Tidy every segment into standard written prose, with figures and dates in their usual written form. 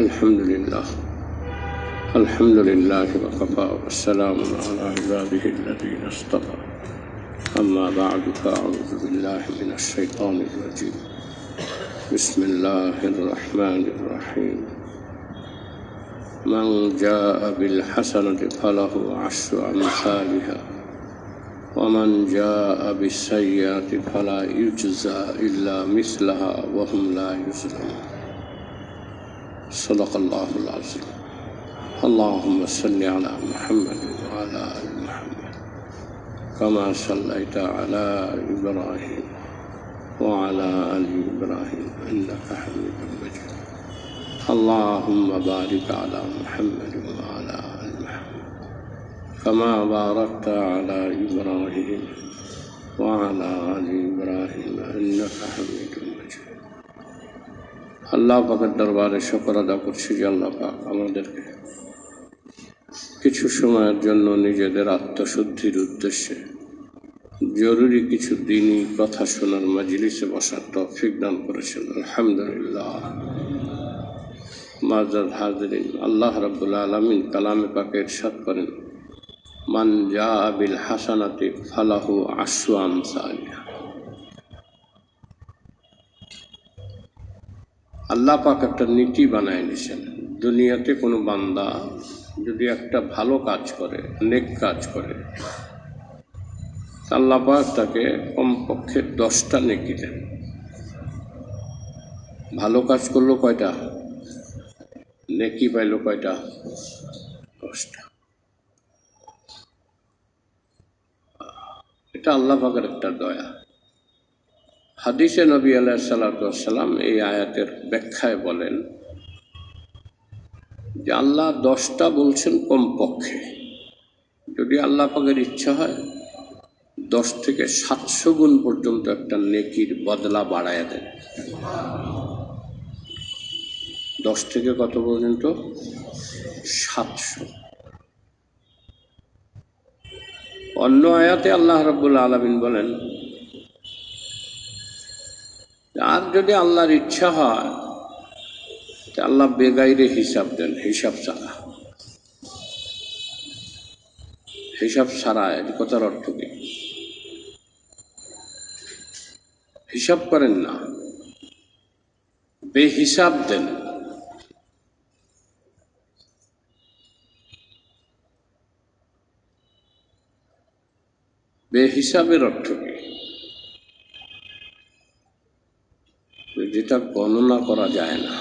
الحمد لله وكفى والسلام على عباده الذين اصطفى أما بعد فأعوذ بالله من الشيطان الرجيم بسم الله الرحمن الرحيم من جاء بالحسنة فله عشر أمثالها ومن جاء بالسيئة فلا يجزى إلا مثلها وهم لا يظلمون صدق الله العظيم اللهم صل على محمد وعلى آل محمد كما صليت على إبراهيم وعلى آل إبراهيم إنك حميد مجيد اللهم بارك على محمد وعلى آل محمد كما باركت على إبراهيم وعلى آل إبراهيم إنك حميد مجيد আল্লাহ পাকের দরবারে শুকর আদা করছি যে আল্লাহ পাক আমাদেরকে কিছু সময়ের জন্য নিজেদের আত্মশুদ্ধির উদ্দেশ্যে জরুরি কিছু দিনই কথা শোনার মাজলিসে বসার তৌফিক দান করেছেন। আলহামদুলিল্লাহ। মাযার হাজিরিন, আল্লাহ রাব্বুল আলামিন কালামে পাকে ইরশাদ করেন, মান জাআ বিল হাসানাতি ফালাহু আশরু আমসালিহা। আল্লাহ পাক একটা নীতি বানায় নিয়েছেন, দুনিয়াতে কোনো বান্দা যদি একটা ভালো কাজ করে, নেক কাজ করে, আল্লাহ পাক তাকে কমপক্ষে 10টা নেকি দেন। ভালো কাজ করলো কয়টা? নেকি পাইলো কয়টা? 10টা। এটা আল্লাহ পাকের একটা দয়া। হাদিসে নবী আলাইহিস সালাতু ওয়াস সালাম এই আয়াতের ব্যাখ্যায় বলেন যে আল্লাহ 10টা বলছেন কমপক্ষে, যদি আল্লাহ পাকের ইচ্ছা হয় 10 থেকে 700 গুণ পর্যন্ত একটা নেকির বদলা বাড়ায় দেন। 10 থেকে কত পর্যন্ত? 700। অন্য আয়াতে আল্লাহ রাব্বুল আলামিন বলেন, আর যদি আল্লাহর ইচ্ছা হয় আল্লাহ বেগাইরে হিসাব দেন, হিসাব ছাড়া। হিসাব ছাড়া এই কথার অর্থ কি? হিসাব করেন না, বেহিসাব দেন। বেহিসাবের অর্থ কি? যেটা গণনা করা যায় না,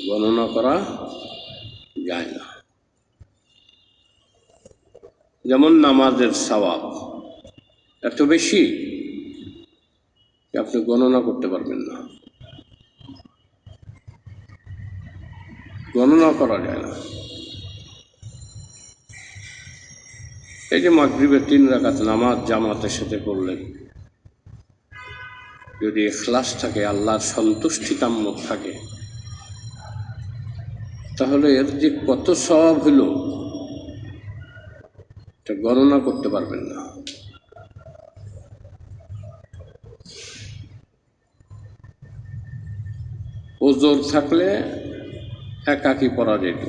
গণনা করা যায় না। যেমন নামাজের সওয়াব এত বেশি আপনি গণনা করতে পারবেন না, গণনা করা যায় না। এই যে মাগরিবের 3 রাকাত নামাজ জামাতের সাথে পড়লেন, যদি ইখলাস থাকে, আল্লাহর সন্তুষ্টি কাম্য থাকে, তাহলে এর যে কত সওয়াব হলো এটা গণনা করতে পারবেন না। ওজোর থাকলে একাকী পড়া যেত,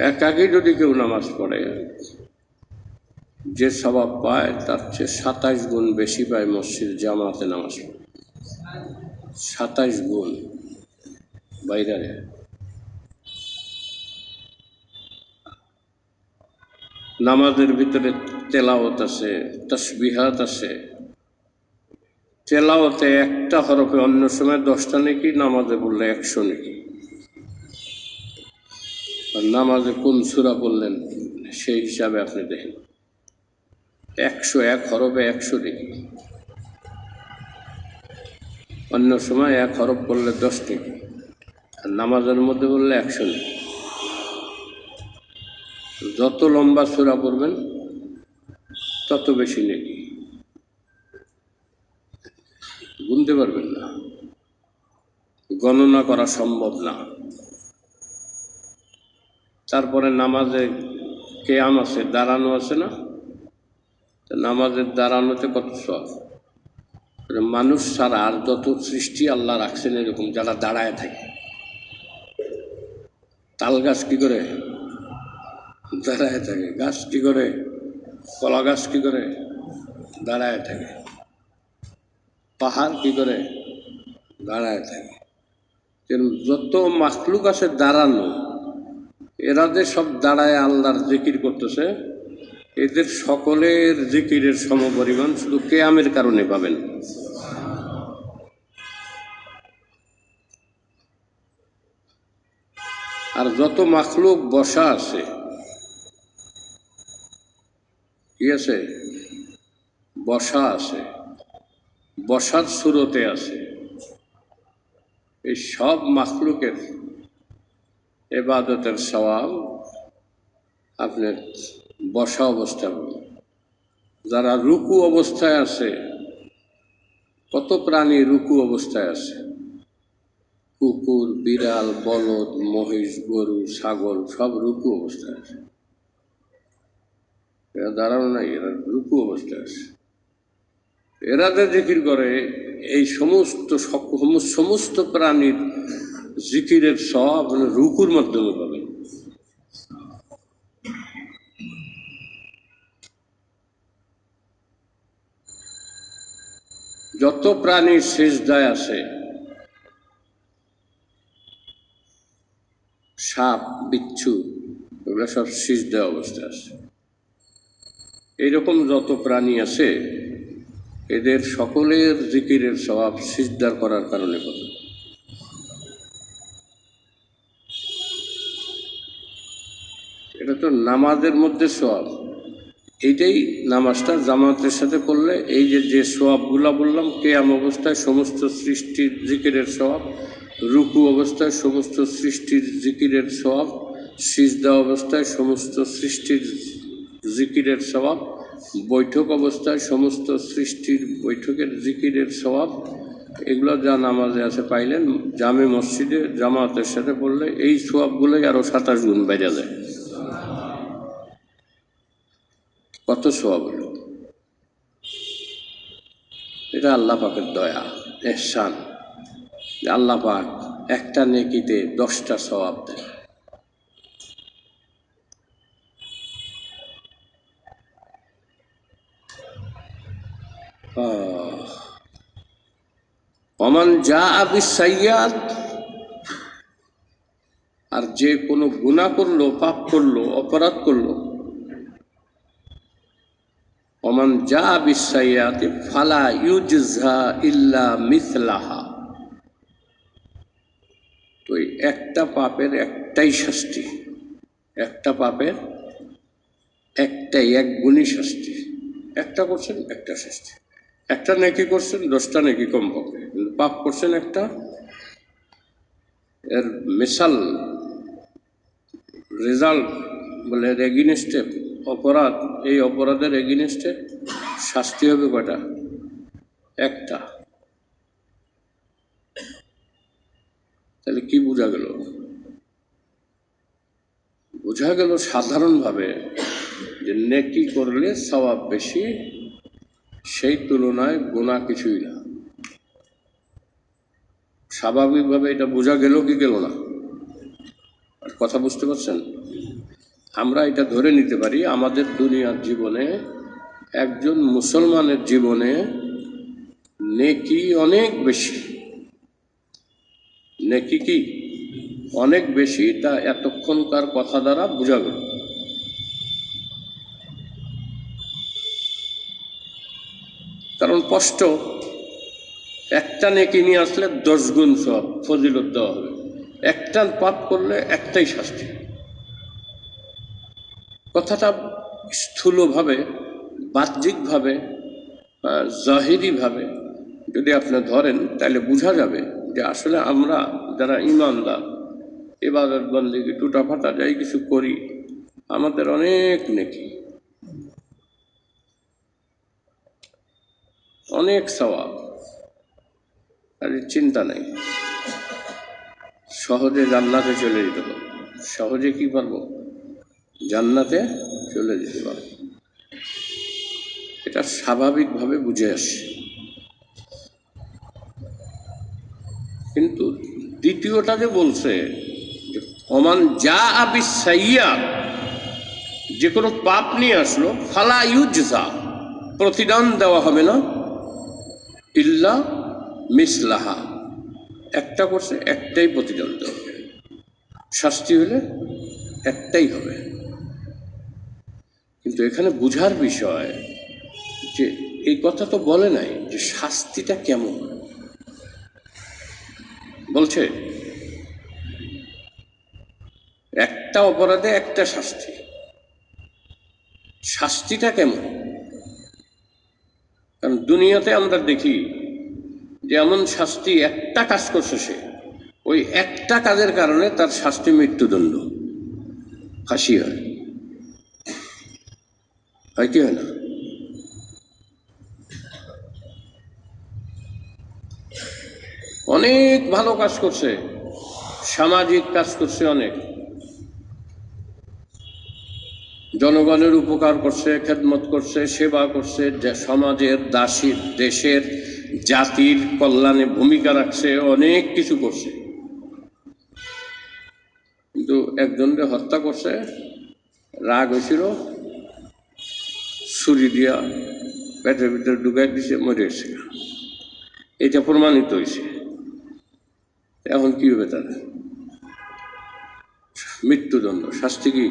একাকী যদি কেউ নামাজ পড়ে যে সওয়াব পায় তার চেয়ে 27 গুণ বেশি পায় মসজিদ জামাতে নামাজ পড়ে। 27 গুণ বাইরে। নামাজের ভিতরে তেলাওয়াত আছে, তাসবিহাত আছে। তেলাওয়াতে একটা হরফে অন্য সময় 10টা নেকি, নামাজে পড়লে 100 নেকি। আর নামাজে কোন সূরা পড়লেন সেই হিসাবে আপনি দেখেন, 101 হরফে 100 নেকি। অন্য সময় 1 হরফ পড়লে 10 নেকি, আর নামাজের মধ্যে পড়লে 100 নেকি। যত লম্বা সূরা পড়বেন তত বেশি নেকি, গুনতে পারবেন না, গণনা করা সম্ভব না। তারপরে নামাজে কিয়াম আছে, দাঁড়ানো আছে না? নামাজের দাঁড়ানোতে কত সওয়াব, মানুষ ছাড়া আর যত সৃষ্টি আল্লাহ রাখছেন এরকম যারা দাঁড়ায় থাকে। তাল গাছ কি করে দাঁড়ায় থাকে, গাছ কি করে, কলা গাছ কি করে দাঁড়ায় থাকে, পাহাড় কি করে দাঁড়ায় থাকে। যত মাখলুক আছে দাঁড়ানো, এরা যে সব দাঁড়ায় আল্লাহর জিকির করতেছে, এদের সকলের জিকিরের সমপরিমাণ শুধু কিয়ামের কারণে পাবেন। আর যত মাখলুক বসা আছে, কি আছে, বসা আছে, বসার সুরতে আছে, এই সব মাখলুকের ইবাদতের সওয়াব আপনার বসা অবস্থায় পাবেন। যারা রুকু অবস্থায় আছে, কত প্রাণী রুকু অবস্থায় আছে, কুকুর, বিড়াল, বলদ, মহিষ, গরু, ছাগল সব রুকু অবস্থায় আছে। এরা দাঁড়ানো নাই, এরা রুকু অবস্থায় আছে। এরা যে জিকির করে, এই সমস্ত প্রাণীর জিকিরের সব রুকুর মাধ্যমে পাবেন। যত প্রাণীর সিজদায় আছে, সাপ, বিচ্ছু, এগুলো সব সিজদায় অবস্থায় আছে। এইরকম যত প্রাণী আছে, এদের সকলের জিকিরের সওয়াব সিজদার করার কারণে পাবে। এটা তো নামাজের মধ্যে সওয়াব। এইটাই নামাজটা জামাতের সাথে করলে এই যে সওয়াবগুলা বললাম, কিয়াম অবস্থায় সমস্ত সৃষ্টির জিকিরের সওয়াব, রুকু অবস্থায় সমস্ত সৃষ্টির জিকিরের সওয়াব, সিজদা অবস্থায় সমস্ত সৃষ্টির জিকিরের সওয়াব, বৈঠক অবস্থায় সমস্ত সৃষ্টির বৈঠকের জিকিরের সওয়াব, এগুলো যা নামাজে আছে পাইলেন, জামে মসজিদে জামাতের সাথে পড়লে এই সওয়াবগুলোই আরও 27 গুণ বেড়ে যায়। কত সওয়াব হলো! এটা আল্লাহ পাকের দয়া, ইহসান। আল্লাহ পাক একটা নেকিতে 10টা সওয়াব দেয়। ওমান জাআ বিস-সাইয়্যাত, আর যে কোনো গুনাহ করলো, পাপ করলো, অপরাধ করলো, ওমান জাআ বিস-সাইয়্যাতি ফালা ইউজজা ইল্লা মিসলাহা, তো একটা পাপের একটাই শাস্তি, একটা পাপের একটাই, এক গুণই শাস্তি। একটা করছেন একটা শাস্তি, একটা নেকি করছেন 10টা নেকি কম পাবে, কিন্তু পাপ করছেন একটা, এর মিসাল রেজাল্ট বলে এগেইনস্টে অপরাধ, এই অপরাধের এগেইনস্টে শাস্তি হবে কয়টা? একটা। তাহলে কি বোঝা গেল? বোঝা গেল সাধারণভাবে যে নেকি করলে সওয়াব বেশি, সেই তুলনায় গুনাহ কিছুই না। স্বাভাবিকভাবে এটা বোঝা গেল কি গেল না? কথা বুঝতে পারছেন? আমরা এটা ধরে নিতে পারি আমাদের দুনিয়ার জীবনে, একজন মুসলমানের জীবনে নেকি অনেক বেশি, নেকি কি অনেক বেশি, তা এতক্ষণকার কথা দ্বারা বোঝা গেল। কারণ স্পষ্ট, একটা নেকি নিয়ে আসলে 10 গুণ সওয়াব ফজিলত দেওয়া হবে, একটা পাপ করলে একটাই শাস্তি। কথাটা স্থূলভাবে, বাহ্যিকভাবে, জাহিরিভাবে যদি আপনি ধরেন, তাহলে বোঝা যাবে যে আসলে আমরা যারা ঈমানদার, ইবাদত বন্দেগী টুটাফাটা যাই কিছু করি, আমাদের অনেক নেকি, অনেক সওয়াব। আর চিন্তা নেই, সহজে জান্নাতে চলে যেতে পারবো। সহজে কি পারবো? জান্নাতে চলে যেতে পারবো। এটা স্বাভাবিকভাবে বুঝে আসে। কিন্তু দ্বিতীয়টা যে বলছে ওমান যা আবি সাইয়া, যে কোনো পাপ নিয়ে আসলো, ফালা ইউজজা, প্রতিদান দেওয়া হবে না, ইল্লা মিসলাহা, একটা করছে একটাই প্রতিদান দেওয়া হবে, শাস্তি হলে একটাই হবে। কিন্তু এখানে বুঝার বিষয় যে এই কথা তো বলে নাই যে শাস্তিটা কেমন, বলছে একটা অপরাধে একটা শাস্তি, শাস্তিটা কেমন? কারণ দুনিয়াতে আমরা দেখি যে এমন শাস্তি, একটা কাজ করছে সে, ওই একটা কাজের কারণে তার শাস্তি মৃত্যুদণ্ড, ফাঁসি হয় কি হয় না? অনেক ভালো কাজ করছে, সামাজিক কাজ করছে, অনেক জনগণের উপকার করছে, খেদমত করছে, সেবা করছে, সমাজের, দাসীর, দেশের, জাতির কল্যাণে ভূমিকা রাখছে, অনেক কিছু করছে। কিন্তু একজনকে হত্যা করছে, রাগ হয়েছিল, ছুরি দিয়া পেটের ভিতরে ঢুকাই দিছে, মরে গেছে, এটা প্রমাণিত হয়েছে। এখন কি হবে তার? মৃত্যুদণ্ড, শাস্তি কি?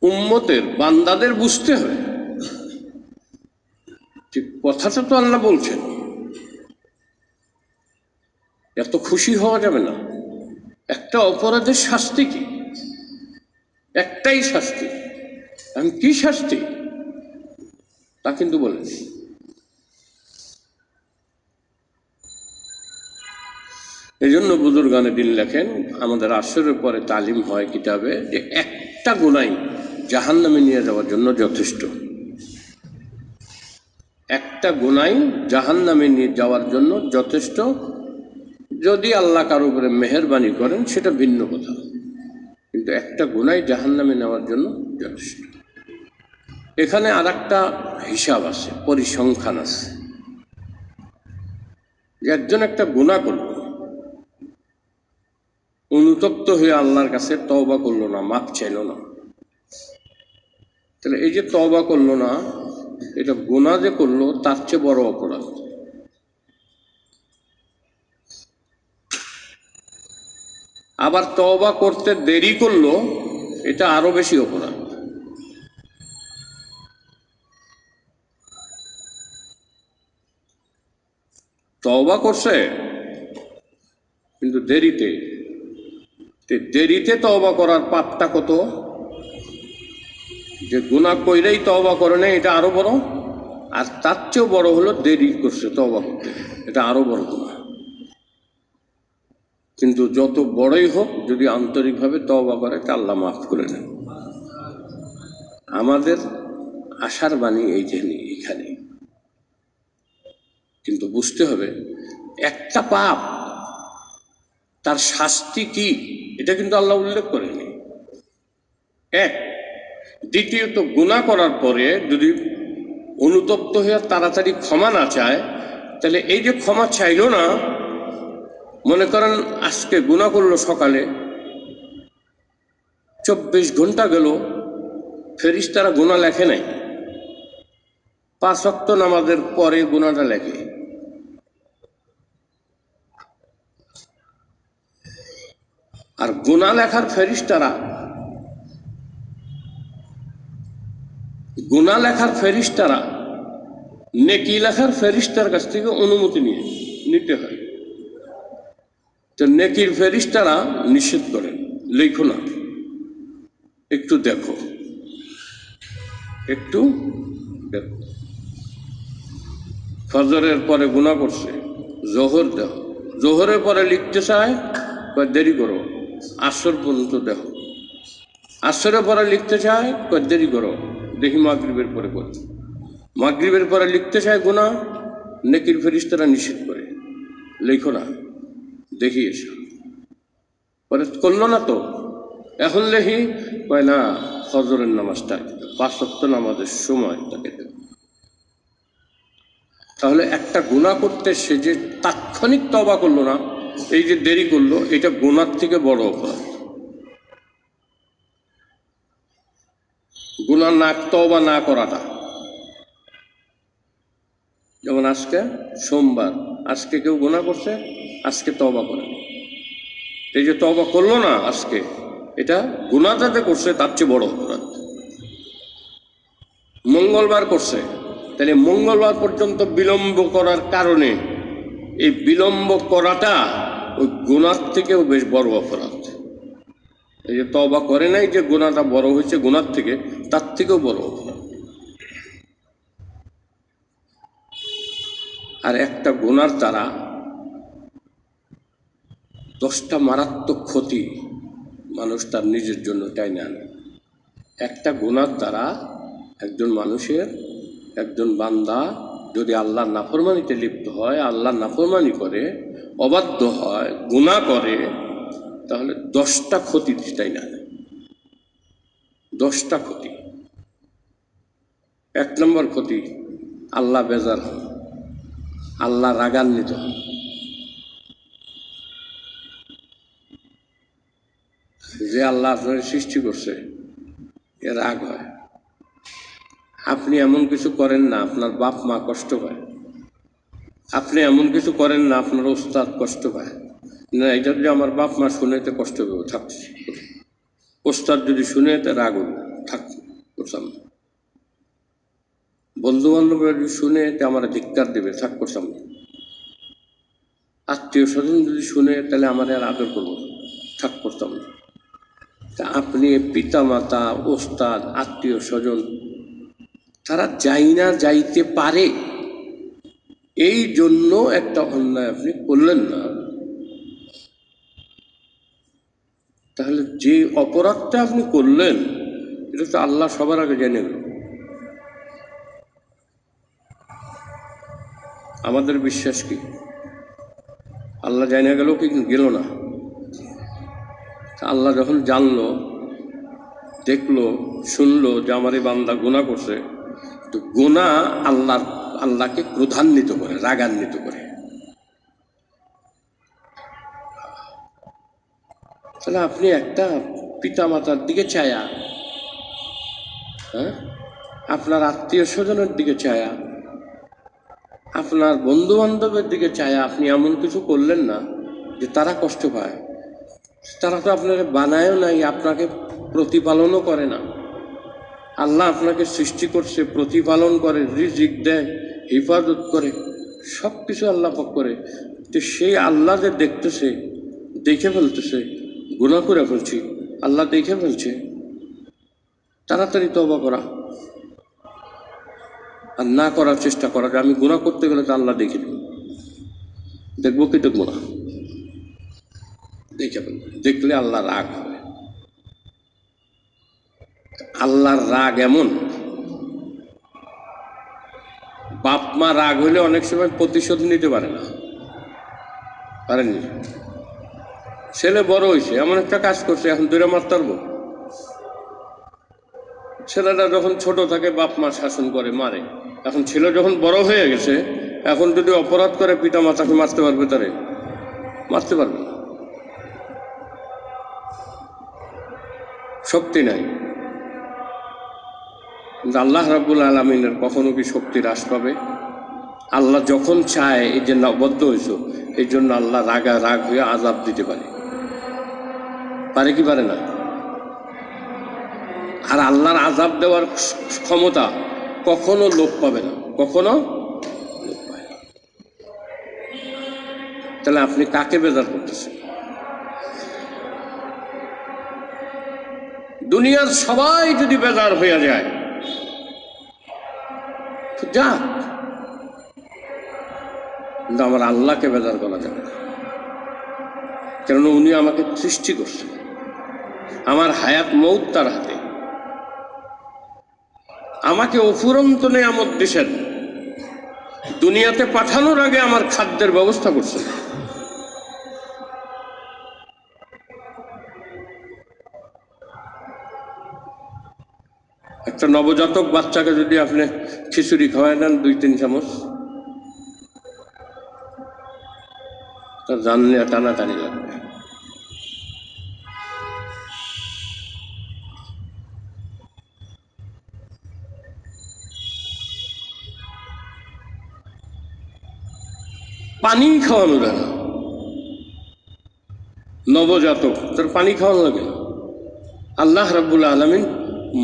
উম্মতের বান্দাদের বুঝতে হবে, ঠিক কথাটা তো আল্লাহ বলছেন, এত খুশি হওয়া যাবে না। একটা অপরাধের শাস্তি কি? একটাই শাস্তি। আমি কি শাস্তি তা কিন্তু বলেন। এই জন্য বুজুর্গানে দিন লেখেন, আমাদের আসরের পরে তালিম হয় কিতাবে, যে একটা গুনাহ জাহান্নামে নিয়ে যাওয়ার জন্য যথেষ্ট। একটা গুনাহ জাহান্নামে নিয়ে যাওয়ার জন্য যথেষ্ট। যদি আল্লাহ কারো উপরে মেহেরবানি করেন সেটা ভিন্ন কথা, কিন্তু একটা গুনাহ জাহান্নামে নেওয়ার জন্য যথেষ্ট। এখানে আর একটা হিসাব আছে, পরিসংখ্যান আছে। একজন একটা গুনাহ করল, অনুতপ্ত হয়ে আল্লাহর কাছে তওবা করলো না, মাপ চাইল না, তাহলে এই যে তওবা করলো না, এটা গুনাহ যে করলো তার চেয়ে বড় অপরাধ। আবার তওবা করতে দেরি করলো, এটা আরো বেশি অপরাধ। তওবা করছে কিন্তু দেরিতে, দেরিতে তওবা করার পাপটা কত, যে গুনাহ কইরেই তওবা করে না, এটা আরো বড়। আর তার চেয়েও বড় হলো দেরি করছে তওবা করতে, এটা আরো বড় গুনাহ। কিন্তু যত বড়ই হোক, যদি আন্তরিকভাবে তওবা করে তা আল্লাহ মাফ করে দেন। আমাদের আশার বাণী এইখানে, কিন্তু বুঝতে হবে একটা পাপ তার শাস্তি কি, এটা কিন্তু আল্লাহ উল্লেখ করেনি। এক, দ্বিতীয়ত গুনাহ করার পরে যদি অনুতপ্ত হয়ে তাড়াতাড়ি ক্ষমা না চায়, তাহলে এই যে ক্ষমা চাইল না, মনে করেন আজকে গুনাহ করলো সকালে, 24 ঘন্টা গেল, ফেরেশতারা গুনাহ লেখে নাই, 5 ওয়াক্ত নামাজের পরে গুনাহটা লেখে। আর গুনাহ লেখার ফেরেশতারা, গুনাহ লেখার ফেরেশতারা নেকি লেখার ফেরেশতার কাছ থেকে অনুমতি নিতে হয়। তো নেকির ফেরেশতারা নিষেধ করেন, লেখো না, একটু দেখো, একটু দেখো। ফজরের পরে গুনাহ করছে, জোহর দেখো, জোহরের পরে লিখতে চায়, দেরি করো, আসর পর্যন্ত দেখো, আসরের পরে লিখতে চায়, দেরি করো, দেখি মাগরিবের পরে করো, মাগরিবের পরে লিখতে চায় গুনাহ, নেকির ফেরেশতারা নিষেধ করে, লেখো না, দেখি এসো। পরে করলো না তো, এখন লেখি, কয় না, ফজরের নামাজটা 5 ওয়াক্ত নামাজের সময় তাকে দেব। তাহলে একটা গুনাহ করতে সে যে তাৎক্ষণিক তওবা করলো না, এই যে দেরি করলো, এটা গুনার থেকে বড় অপরাধ। গুনাহ না তওবা না করাটা, যেমন আজকে সোমবার, আজকে কেউ গুনাহ করছে, আজকে তওবা করে, এই যে তওবা করলো না আজকে, এটা গুনাহ যাতে করছে তার চেয়ে বড় অপরাধ। মঙ্গলবার করছে, তাহলে মঙ্গলবার পর্যন্ত বিলম্ব করার কারণে এই বিলম্ব করাটা ওই গুনার থেকেও বেশ বড় অপরাধ। এই যে তওবা করে নাই, যে গুনাহটা বড় হয়েছে গুনার থেকে, তার থেকেও বড় অপরাধ। আর একটা গুনার দ্বারা 10টা মারাত্মক ক্ষতি মানুষ তার নিজের জন্য টাইনে আনে। একটা গুনার দ্বারা একজন মানুষের, একজন বান্দা যদি আল্লাহর নাফরমানিতে লিপ্ত হয়, আল্লাহর নাফরমানি করে, অবাধ্য হয়, গুনাহ করে, তাহলে 10টা ক্ষতি টাইনে আনে। 10টা ক্ষতি। 1 নম্বর ক্ষতি, আল্লাহ বেজার হন, আল্লাহ রাগান্বিত হন। যে আল্লাহ আপনার সৃষ্টি করছে এর রাগ হয়। আপনি এমন কিছু করেন না আপনার বাপ মা কষ্ট পায়, আপনি এমন কিছু করেন না আপনার ওস্তাদ কষ্ট পায় না, এটা যদি আমার বাপ মা শুনে তো কষ্ট পাবে, থাকছে। ওস্তাদ যদি শুনে তো রাগ হবে, থাক করতাম না। বন্ধু বান্ধবরা যদি শুনে তো আমার ধিক্কার দেবে, থাক করতাম না। আত্মীয় স্বজন যদি শুনে তাহলে আমার আর আদর করবো, থাক করতাম না। তা আপনি পিতা মাতা, ওস্তাদ, আত্মীয় স্বজন, তারা যাই না যাইতে পারে এই জন্য একটা অন্যায় আপনি করলেন না, তাহলে যে অপরাধটা আপনি করলেন এটা তো আল্লাহ সবার আগে জেনে গেল। আমাদের বিশ্বাস কি আল্লাহ জেনে গেল কি গেল না? আল্লাহ যখন জানলো, দেখলো, শুনলো যে আমার এই বান্দা গুনাহ করছে, তো গুনাহ আল্লাহকে ক্রোধান্বিত করে, রাগান্বিত করে। তাহলে আপনি একটা পিতা মাতার দিকে চায়া, হ্যাঁ, আপনার আত্মীয় স্বজনের দিকে চায়া, আপনার বন্ধু বান্ধবের দিকে চায়া আপনি এমন কিছু করলেন না যে তারা কষ্ট পায়। তারা তো আপনাকে বানায়ও নাই, আপনাকে প্রতিপালনও করে না। আল্লাহ আপনাকে সৃষ্টি করছে, প্রতিপালন করে, রিজিক দেয়, হেফাজত করে, সব কিছু আল্লাহ পাক করে। তো সেই আল্লাহ যে দেখতেছে, দেখে ফেলতেছে, গুনাহ করে ফেলছি, আল্লাহ দেখে ফেলছে, তাড়াতাড়ি তওবা করা আর না করার চেষ্টা করা। যে আমি গুনাহ করতে গেলে তো আল্লাহ দেখে দেব, দেখবো কি দেখবো না, দেখে ফেলবো। দেখলে আল্লাহ রাগ হবে। আল্লাহর রাগ এমন, বাপ মা রাগ হইলে অনেক সময় প্রতিশোধ নিতে পারে না, পারেননি। ছেলে বড় হয়েছে, এমন একটা কাজ করছে, এখন দূরে মারতে পারবো? ছেলেটা যখন ছোট থাকে বাপ মা শাসন করে, মারে। এখন ছেলে যখন বড় হয়ে গেছে, এখন যদি অপরাধ করে পিতা মাতাকে মারতে পারবে? তারে মারতে পারবে না, শক্তি নাই। কিন্তু আল্লাহ রাব্বুল আলামিনের কখনো কি শক্তি হ্রাস পাবে? আল্লাহ যখন চায়, এই যে বদ্ধ হয়েছ, এই জন্য আল্লাহ রাগ হয়ে আযাব দিতে পারে, পারে কি পারে না? আর আল্লাহর আযাব দেওয়ার ক্ষমতা কখনো লোপ পাবে না, কখনো লোপ পায় না। তাহলে আপনি কাকে বেজার করতেছেন? দুনিয়ার সবাই যদি বেজার হয়ে যায় তো যাক, কিন্তু আমার আল্লাহকে বেজার করা যাবে না। কেননা উনি আমাকে সৃষ্টি করছেন, আমার হায়াত মৌত তার হাতে, আমাকে অফুরন্ত নেয়ামত দিছেন, দুনিয়াতে পাঠানোর আগে আমার খাদ্যের ব্যবস্থা করছেন। একটা একটা নবজাতক বাচ্চাকে যদি আপনি খিচুড়ি খাওয়াই দেন 2-3 চামচ, তার জানলে টানাটানি লাগবে। পানি খাওয়ানো যায় না, নবজাতক তার পানি খাওয়ানো লাগে না। আল্লাহ রাব্বুল আলামিন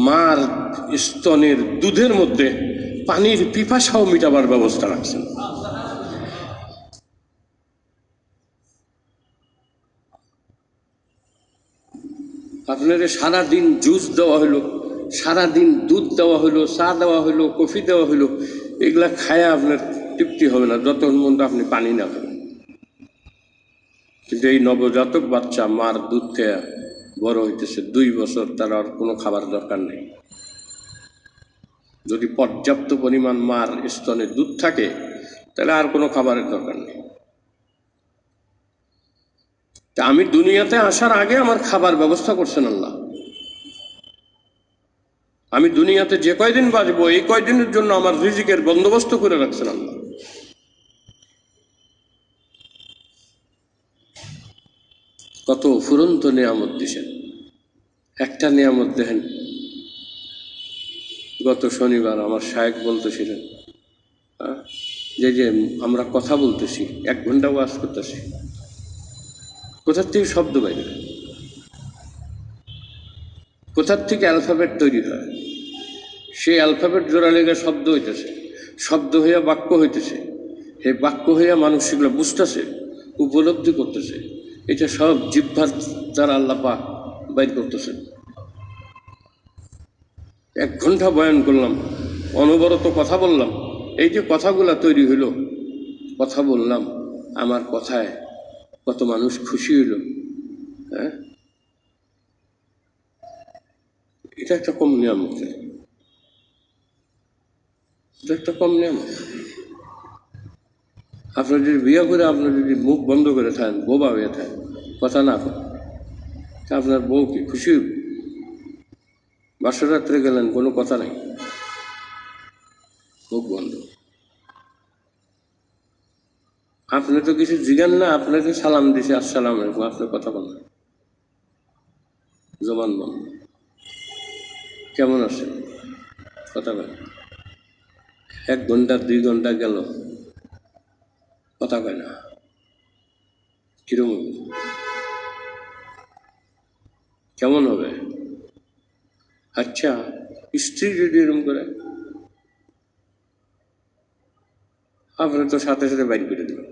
মার স্তনের দুধের মধ্যে পানির পিপাসাও মিটাবার ব্যবস্থা রাখছেন। আপনার সারাদিন জুস দেওয়া হলো, সারাদিন দুধ দেওয়া হলো, চা দেওয়া হলো, কফি দেওয়া হলো, এগুলা খায়া আপনার তৃপ্তি হবে না যতক্ষণ পর্যন্ত আপনি পানি না খাবেন। কিন্তু এই নবজাতক বাচ্চা মার দুধ খেয়ে বড় হইতেছে, 2 বছর, তার আর কোনো খাবার দরকার নেই। যদি পর্যাপ্ত পরিমাণ মার স্তনে দুধ থাকে তাহলে আর কোনো খাবারের দরকার নেই। তা আমি দুনিয়াতে আসার আগে আমার খাবার ব্যবস্থা করছেন আল্লাহ। আমি দুনিয়াতে যে কয়দিন বাঁচবো এই কয়দিনের জন্য আমার রিজিকের বন্দোবস্ত করে রাখছেন আল্লাহ। কত ফুরন্ত নিয়ামত দিছেন। একটা নিয়ামত দেখেন, গত শনিবার আমার শায়েখ বলতেছিলেন যে আমরা কথা বলতেছি, 1 ঘন্টা ওয়াজ করতেছি, কোথার থেকে শব্দ বাইরে, কোথার থেকে অ্যালফাবেট তৈরি হয়, সেই অ্যালফাবেট জোড়া লেগে শব্দ হইতেছে, শব্দ হইয়া বাক্য হইতেছে, এই বাক্য হইয়া মানুষ সেগুলো বুঝতেছে, উপলব্ধি করতেছে। এটা সব জিহ্বার দ্বারা আল্লাহ পাক বাইর করতেছেন। 1 ঘন্টা বয়ান করলাম, অনবরত কথা বললাম। এই যে কথাগুলা তৈরি হইল, কথা বললাম, আমার কথায় কত মানুষ খুশি হইল। হ্যাঁ, এটা একটা কম নিয়ামত, এটা একটা কম নিয়ামত। আপনার যদি বিয়ে করে আপনার যদি মুখ বন্ধ করে থাকেন, বোবা হয়ে থাকেন, কথা না করেন, তা আপনার বউ কি খুশি হইব? বাসরাত্রে গেলেন, কোনো কথা নাই, মুখ বন্ধ। আপনি তো কিছু জিজ্ঞান না, আপনাকে সালাম দিছে আসসালাম আলাইকুম, আপনার কথা বলেন, জবান বন্ধ। কেমন আছেন, কথা বলেন। 1 ঘন্টা 2 ঘন্টা গেল, কথা কয় না, কিরম হবে, কেমন হবে? আচ্ছা, স্ত্রী যদি এরকম করে, আপনি তো সাথে সাথে বাইর করে দেবেন।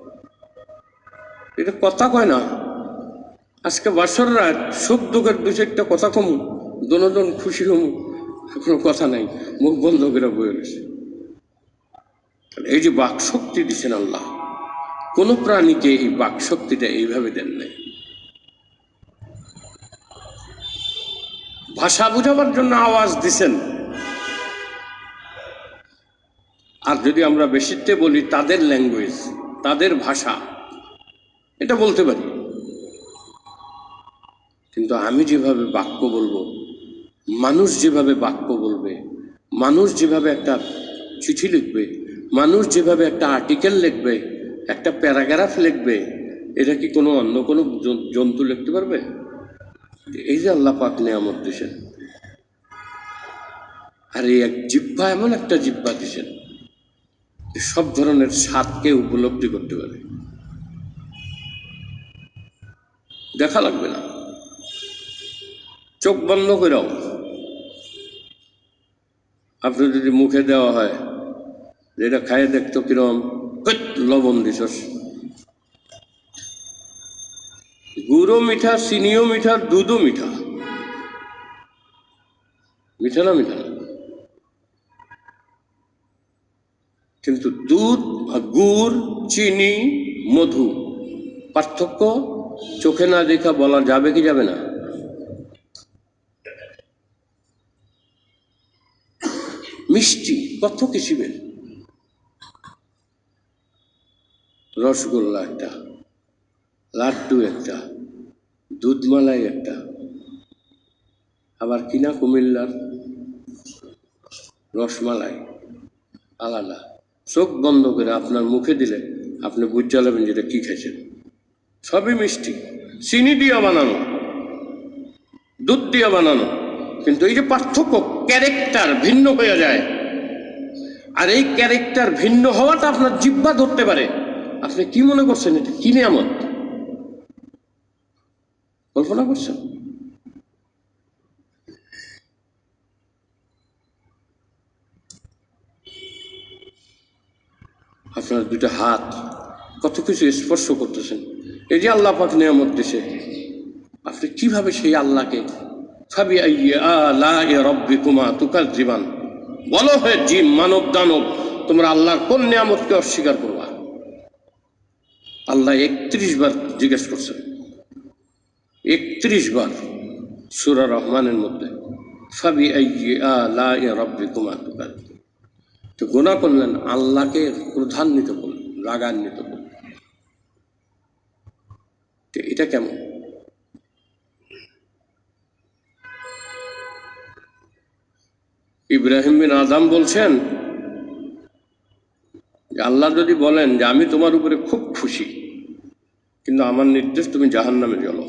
এটা কথা কয় না। আজকে বাসর রাত, সুখ দুঃখের 2-4টা কথা কমু, দনোজন খুশি হমু, কোনো কথা নাই, মুখ বন্ধ করে বয়ে রয়েছে। এই যে বাক শক্তি দিচ্ছেন আল্লাহ, কোন প্রাণীকে এই বাক শক্তিটা এইভাবে দেন নাই। ভাষা বুঝাবার জন্য আওয়াজ দিছেন, আর যদি আমরা বেশিতে বলি তাদের ল্যাঙ্গুয়েজ, তাদের ভাষা, এটা বলতে পারি। কিন্তু আমি যেভাবে বাক্য বলবো, মানুষ যেভাবে বাক্য বলবে, মানুষ যেভাবে একটা চিঠি লিখবে, মানুষ যেভাবে একটা আর্টিকেল লিখবে, একটা প্যারাগ্রাফ লিখবে, এটা কি কোনো অন্য কোনো জন্তু লিখতে পারবে? এই যে আল্লাহ পাক নিয়ামত দিয়েছেন, আর এই এক জিহ্বা, এমন একটা জিহ্বা দিয়েছেন সব ধরনের স্বাদকে উপলব্ধি করতে পারে। দেখা লাগবে না, চোখ বন্ধ করেও আপনি যদি মুখে দেওয়া হয়, যেটা খাইয়ে দেখতো কিরম, লবণ দিছস, গুড়ও মিঠা, চিনিও মিঠা, দুধও মিঠা, মিঠা না মিঠা না? কিন্তু দুধ আর গুড়, চিনি, মধু, পার্থক্য চোখে না দেখা বলা যাবে কি যাবে না? মিষ্টি কত কিসিমের, রসগোল্লা একটা, লাড্ডু একটা, দুধমালাই একটা, আবার কিনা কুমিল্লার রসমালাই আলাদা, চোখ বন্ধ করে আপনার মুখে দিলে আপনি বুঝে যাবেন যেটা কী খাইছেন। সবই মিষ্টি, চিনি দিয়ে বানানো, দুধ দিয়ে বানানো, কিন্তু এই যে পার্থক্য, ক্যারেক্টার ভিন্ন হয়ে যায়। আর এই ক্যারেক্টার ভিন্ন হওয়াটা আপনার জিহ্বা ধরতে পারে। আপনি কি মনে করছেন এটা কি নিয়ামত? কল্পনা করছেন? আপনার দুটো হাত কত কিছু স্পর্শ করতেছেন, এই যে আল্লাহ পাক নিয়ামত দিছে, আপনি কিভাবে সেই আল্লাহকে ফাবি আলাই রাব্বিকুমা তুকাজ্জিবান, বলো হে জিন, মানব দানব, তোমরা আল্লাহর কোন নিয়ামতকে অস্বীকার করবা? আল্লাহ 31 বার জিজ্ঞেস করছেন, 31 বার সূরা রহমানের মধ্যে, ফাবি আলাই রাব্বিকুমা তুকাজ্জিবান। তো গুনাহ করলেন, আল্লাহকে ক্রোধান্বিত করলেন, রাগান্বিত করলেন। তো এটা কেমন? ইব্রাহিম বিন আদম বলছেন যে আল্লাহ যদি বলেন যে আমি তোমার উপরে খুব খুশি, কিন্তু আমার নির্দেশ তুমি জাহান্নামে জ্বলো,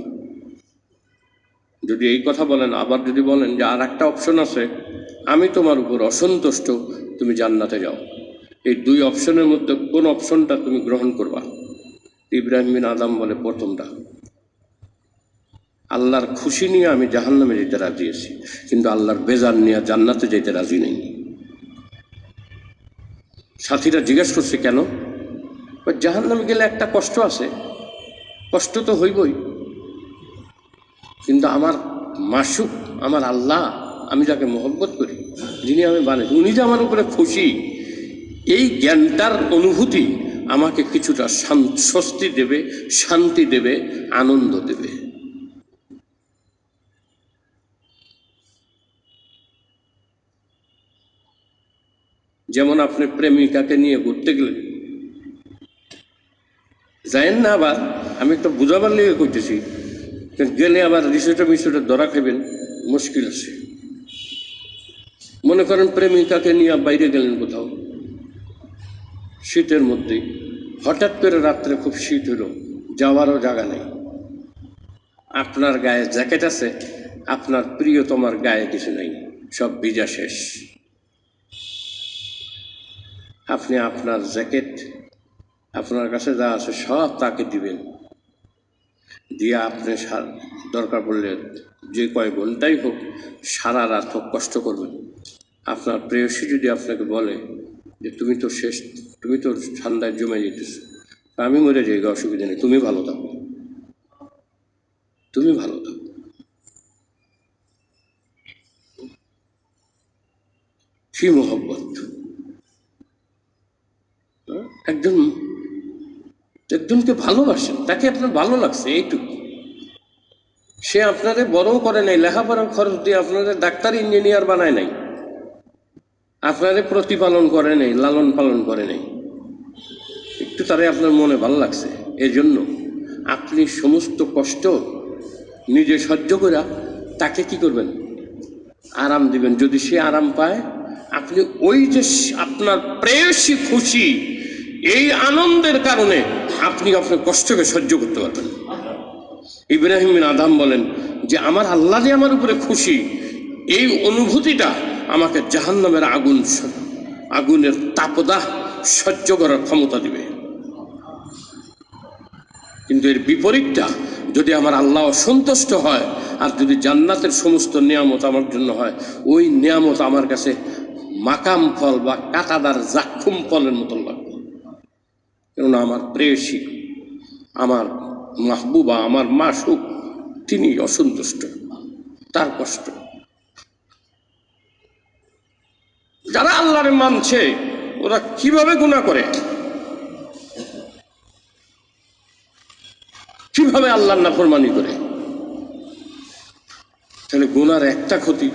যদি এই কথা বলেন, আবার যদি বলেন যে আর একটা অপশন আছে, আমি তোমার উপর অসন্তুষ্ট, তুমি জান্নাতে যাও, এই দুই অপশনের মধ্যে কোন অপশনটা তুমি গ্রহণ করবা? ইব্রাহিম বিন আদম বলে প্রথমটা। আল্লাহর খুশি নিয়ে আমি জাহান্নামে যেতে রাজি আছি, কিন্তু আল্লাহর বেজার নিয়ে জান্নাতে যেতে রাজি নেই। সাথীরা জিজ্ঞেস করছে কেন? জাহান্নামে গেলে একটা কষ্ট আছে, কষ্ট তো হইবই, কিন্তু আমার মাসুক, আমার আল্লাহ, আমি যাকে মহব্বত করি, যিনি আমি বানাই, উনি যে আমার উপরে খুশি, এই জ্ঞানটার অনুভূতি আমাকে কিছুটা স্বস্তি দেবে, শান্তি দেবে, আনন্দ দেবে। যেমন আপনি প্রেমিকাকে নিয়ে ঘুরতে গেলেন, যায়েন না, আবার আমি একটা বুঝাবার লেগে করতেছি, গেলে আবার রিসোর্টে মিসোর্টে ধরা খাইবেন, মুশকিল আছে। মনে করেন প্রেমিকাকে নিয়ে বাইরে গেলেন কোথাও শীতের মধ্যেই, হঠাৎ করে রাত্রে খুব শীত হলো, যাওয়ারও জায়গা নেই, আপনার গায়ে জ্যাকেট আছে, আপনার প্রিয়তমার গায়ে কিছু নেই, সব ভিজা শেষ। আপনি আপনার জ্যাকেট, আপনার কাছে যা আছে সব তাকে দিবেন, দিয়ে আপনি দরকার পড়লে যে কয় ঘন্টাই হোক, সারা রাত হোক কষ্ট করবেন। আপনার প্রেয়সী যদি আপনাকে বলে যে তুমি তো শেষ, তুমি তো ঠান্ডায় জমে যেতেছ, আমি মরে যাই, অসুবিধা নেই, তুমি ভালো থাকো, তুমি ভালো থাকো। কি মোহব্বত! একজন একজনকে ভালোবাসেন, তাকে আপনার ভালো লাগছে এইটুকু, সে আপনাদের বড়ও করে নাই, লেখাপড়ার খরচ দিয়ে আপনাদের ডাক্তার ইঞ্জিনিয়ার বানায় নাই, আপনাদের প্রতিপালন করে নেই, লালন পালন করে নেই, একটু তারে আপনার মনে ভালো লাগছে, এজন্য আপনি সমস্ত কষ্ট নিজে সহ্য করে তাকে কি করবেন? আরাম দিবেন। যদি সে আরাম পায়, আপনি ওই যে আপনার প্রেয়সী খুশি, এই আনন্দের কারণে আপনি আপনার কষ্টকে সহ্য করতে পারবেন। ইব্রাহিম বিন আদম বলেন যে আমার আল্লাহ যে আমার উপরে খুশি, এই অনুভূতিটা আমাকে জাহান্নামের আগুনের তাপদাহ সহ্য করার ক্ষমতা দিবে। কিন্তু এর বিপরীতটা, যদি আমার আল্লাহ অসন্তুষ্ট হয়, আর যদি জান্নাতের সমস্ত নিয়ামত আমার জন্য হয়, ওই নিয়ামত আমার কাছে মাকাম ফল বা কাঁটাদার জাক্ষুম ফলের মতন লাগবে। কেননা আমার প্রেয়সী, আমার মাহবুবা, আমার মাসুক, তিনি অসন্তুষ্ট, তার কষ্ট। যারা আল্লাহরে মানছে, ওরা কিভাবে গুনাহ করে, কিভাবে আল্লাহর নাফরমানি করে। তাহলে গুনার একটা ক্ষতি,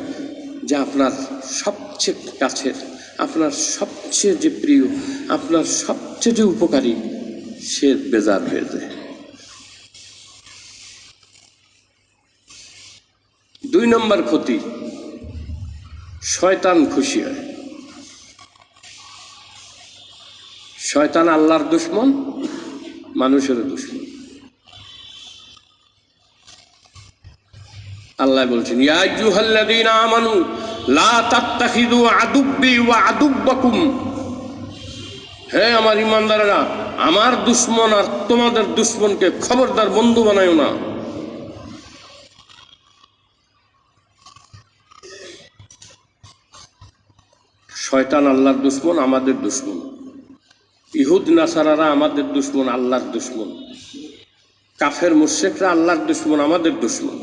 যে আপনার সবচেয়ে কাছের, আপনার সবচেয়ে যে প্রিয়, আপনার সবচেয়ে যে উপকারী, সে বেজার হয়ে যায়। 2 নম্বর ক্ষতি, শয়তান খুশি হয়। শয়তান আল্লাহর দুশমন, মানুষেরও দুশমন। আল্লাহ বলছেন, ইয়া আইয়ুহাল্লাযীনা আমানু লা তাত্তাখিযু আদুব্বি ওয়া আদুব্বাকুম, হে আমার ঈমানদারেরা, আমার দুশমন আর তোমাদের দুশমনকে খবরদার বন্ধু বানায়ো না। শয়তান আল্লাহর দুশমন, আমাদের দুশমন। ইহুদ নাসারারা আমাদের দুশমন, আল্লাহর দুশমন। কাফের মুশরিকরা আল্লাহর দুশমন, আমাদের দুশমন।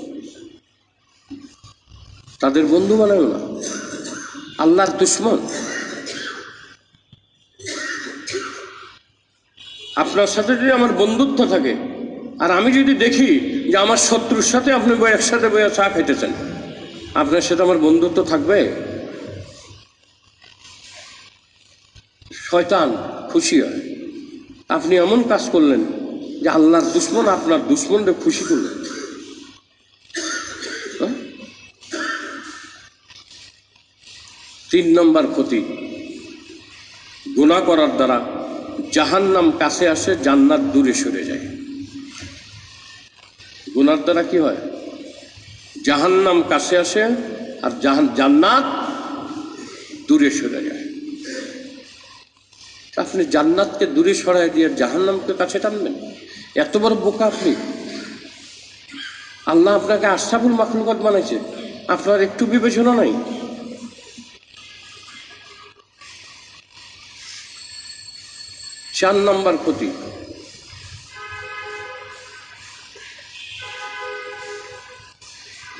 তাদের বন্ধু বানায়ো না, আল্লাহর দুশমন। আপনার সাথে যদি আমার বন্ধুত্ব থাকে, আর আমি যদি দেখি যে আমার শত্রুর সাথে আপনি একসাথে বইয়া চা খাইতেছেন, আপনার সাথে আমার বন্ধুত্ব থাকবে? শয়তান খুশি হয়। আপনি এমন কাজ করলেন যে আল্লাহর দুশমন আপনার দুশমনকে খুশি করলেন। 3 নম্বর ক্ষতি, গুনাহ করার দ্বারা জাহান্নাম কাছে আসে, জান্নাত দূরে সরে যায়। গুনার দ্বারা কি হয়? জাহান্নাম কাছে আসে আর জান্নাত দূরে সরে যায়। আপনি জান্নাতকে দূরে সরাই দিয়ে জাহান্নামকে কাছে টানবেন? এত বড় বোকা আপনি! আল্লাহ আপনাকে আশরাফুল মাখলুকাত বানাইছে, আপনার একটু বিবেচনা নাই? 4 নম্বর ক্ষতি,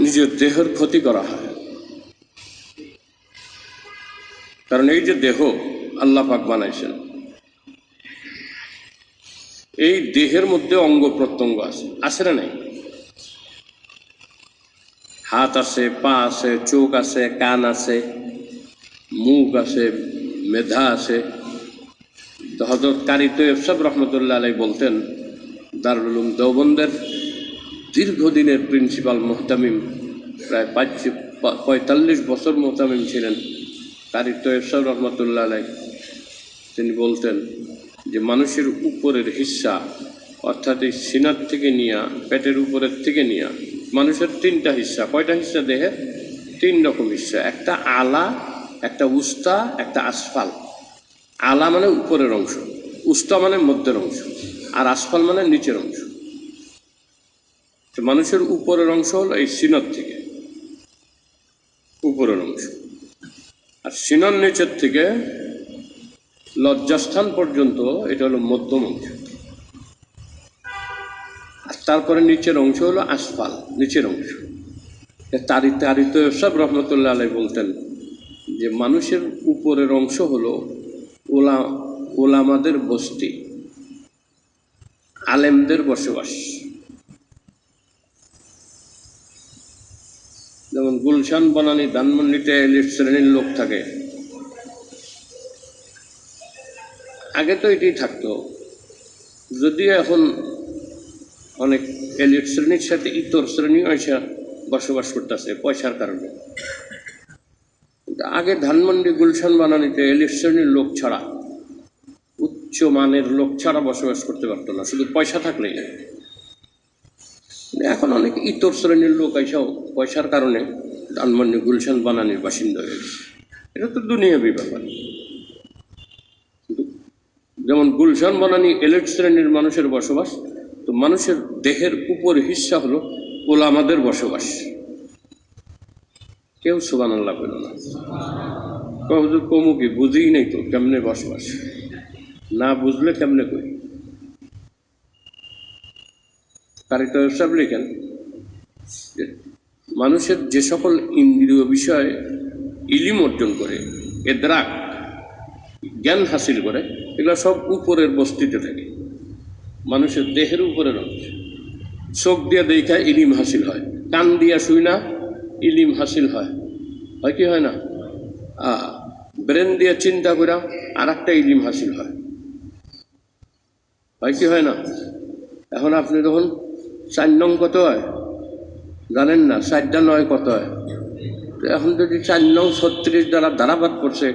নিজের দেহের ক্ষতি করা হয়। কারণ এই যে দেহ আল্লাহ পাক বানাইছেন, এই দেহের মধ্যে অঙ্গ প্রত্যঙ্গ আছে, আছে না নাই? হাত আছে, পা আছে, চোখ আছে, কান আছে, মুখ আছে, মেধা আছে। তো হযরত কারি তৈয়ব সাহেব রহমতুল্লাহ আলাইহি বলতেন, দারুল উলুম দেওবন্দের দীর্ঘদিনের প্রিন্সিপাল মুহতামিম, প্রায় 45 বছর মুহতামিম ছিলেন কারি তৈয়ব সাহেব রহমতুল্লাহ আলাইহি। তিনি বলতেন যে মানুষের উপরের হিস্সা, অর্থাৎ এই সিনার থেকে নিয়া, পেটের উপরের থেকে নিয়া, মানুষের 3টা হিস্সা। কয়টা হিস্সা দেহের? 3 রকম হিস্সা। একটা আলা, একটা উস্তা, একটা আসফাল। আলা মানে উপরের অংশ, উস্তা মানে মধ্যের অংশ, আর আসফাল মানে নিচের অংশ। তো মানুষের উপরের অংশ হলো এই সিনার থেকে উপরের অংশ, আর সিনার নিচের থেকে লজ্জাস্থান পর্যন্ত এটা হলো মধ্যম অংশ, আর তারপরে নিচের অংশ হলো আসফাল, নিচের অংশ। তারিত সব রহমতুল্লাহ আলাইহি বলতেন যে মানুষের উপরের অংশ হলো ওলামাদের বস্তি, আলেমদের বসবাস। যেমন গুলশান বনানী ধানমন্ডিতে এলিট শ্রেণীর লোক থাকে, আগে তো এটাই থাকতো, যদিও এখন অনেক এলিট শ্রেণীর সাথে ইতর শ্রেণীও এসে বসবাস করতেছে পয়সার কারণে। আগে ধানমন্ডি গুলশান বানানিতে এলিট শ্রেণীর লোক ছাড়া, উচ্চ মানের লোক ছাড়া বসবাস করতে পারতো না, শুধু পয়সা থাকলেই। এখন অনেক ইতর শ্রেণীর লোক এসেও পয়সার কারণে ধানমন্ডি গুলশান বানানির বাসিন্দা হয়ে গেছে। এটা তো দুনিয়াবি ব্যাপার। যেমন গুলশান বানানি এলিট শ্রেণীর মানুষের বসবাস, তো মানুষের দেহের উপর হিস্সা হলো ওলামাদের বসবাস। কেউ সুবহানাল্লাহ বলল না। কমু কি বুঝিই নেই তো কেমনে বসবাস, না বুঝলে কেমনে করি। কারিত সব লিখেন মানুষের যে সকল ইন্দ্রিয় বিষয়ে ইলিম অর্জন করে, এদরাক জ্ঞান হাসিল করে, এগুলো সব উপরের বস্তিতে থাকে, মানুষের দেহের উপরের অংশ। চোখ দিয়ে দেখা ইলিম হাসিল হয়, কান দিয়া শুই না ইলিম হাসিল হয়, হয় কি হয় না? ব্রেন দিয়ে চিন্তা করা আর একটা ইলিম হাসিল হয়, হয় কি হয় না? এখন আপনি যখন 4 নং কত হয় জানেন না, 4টা 9 কত হয়? এখন যদি 4 নং 36 দ্বারা ধারাপাত করছে,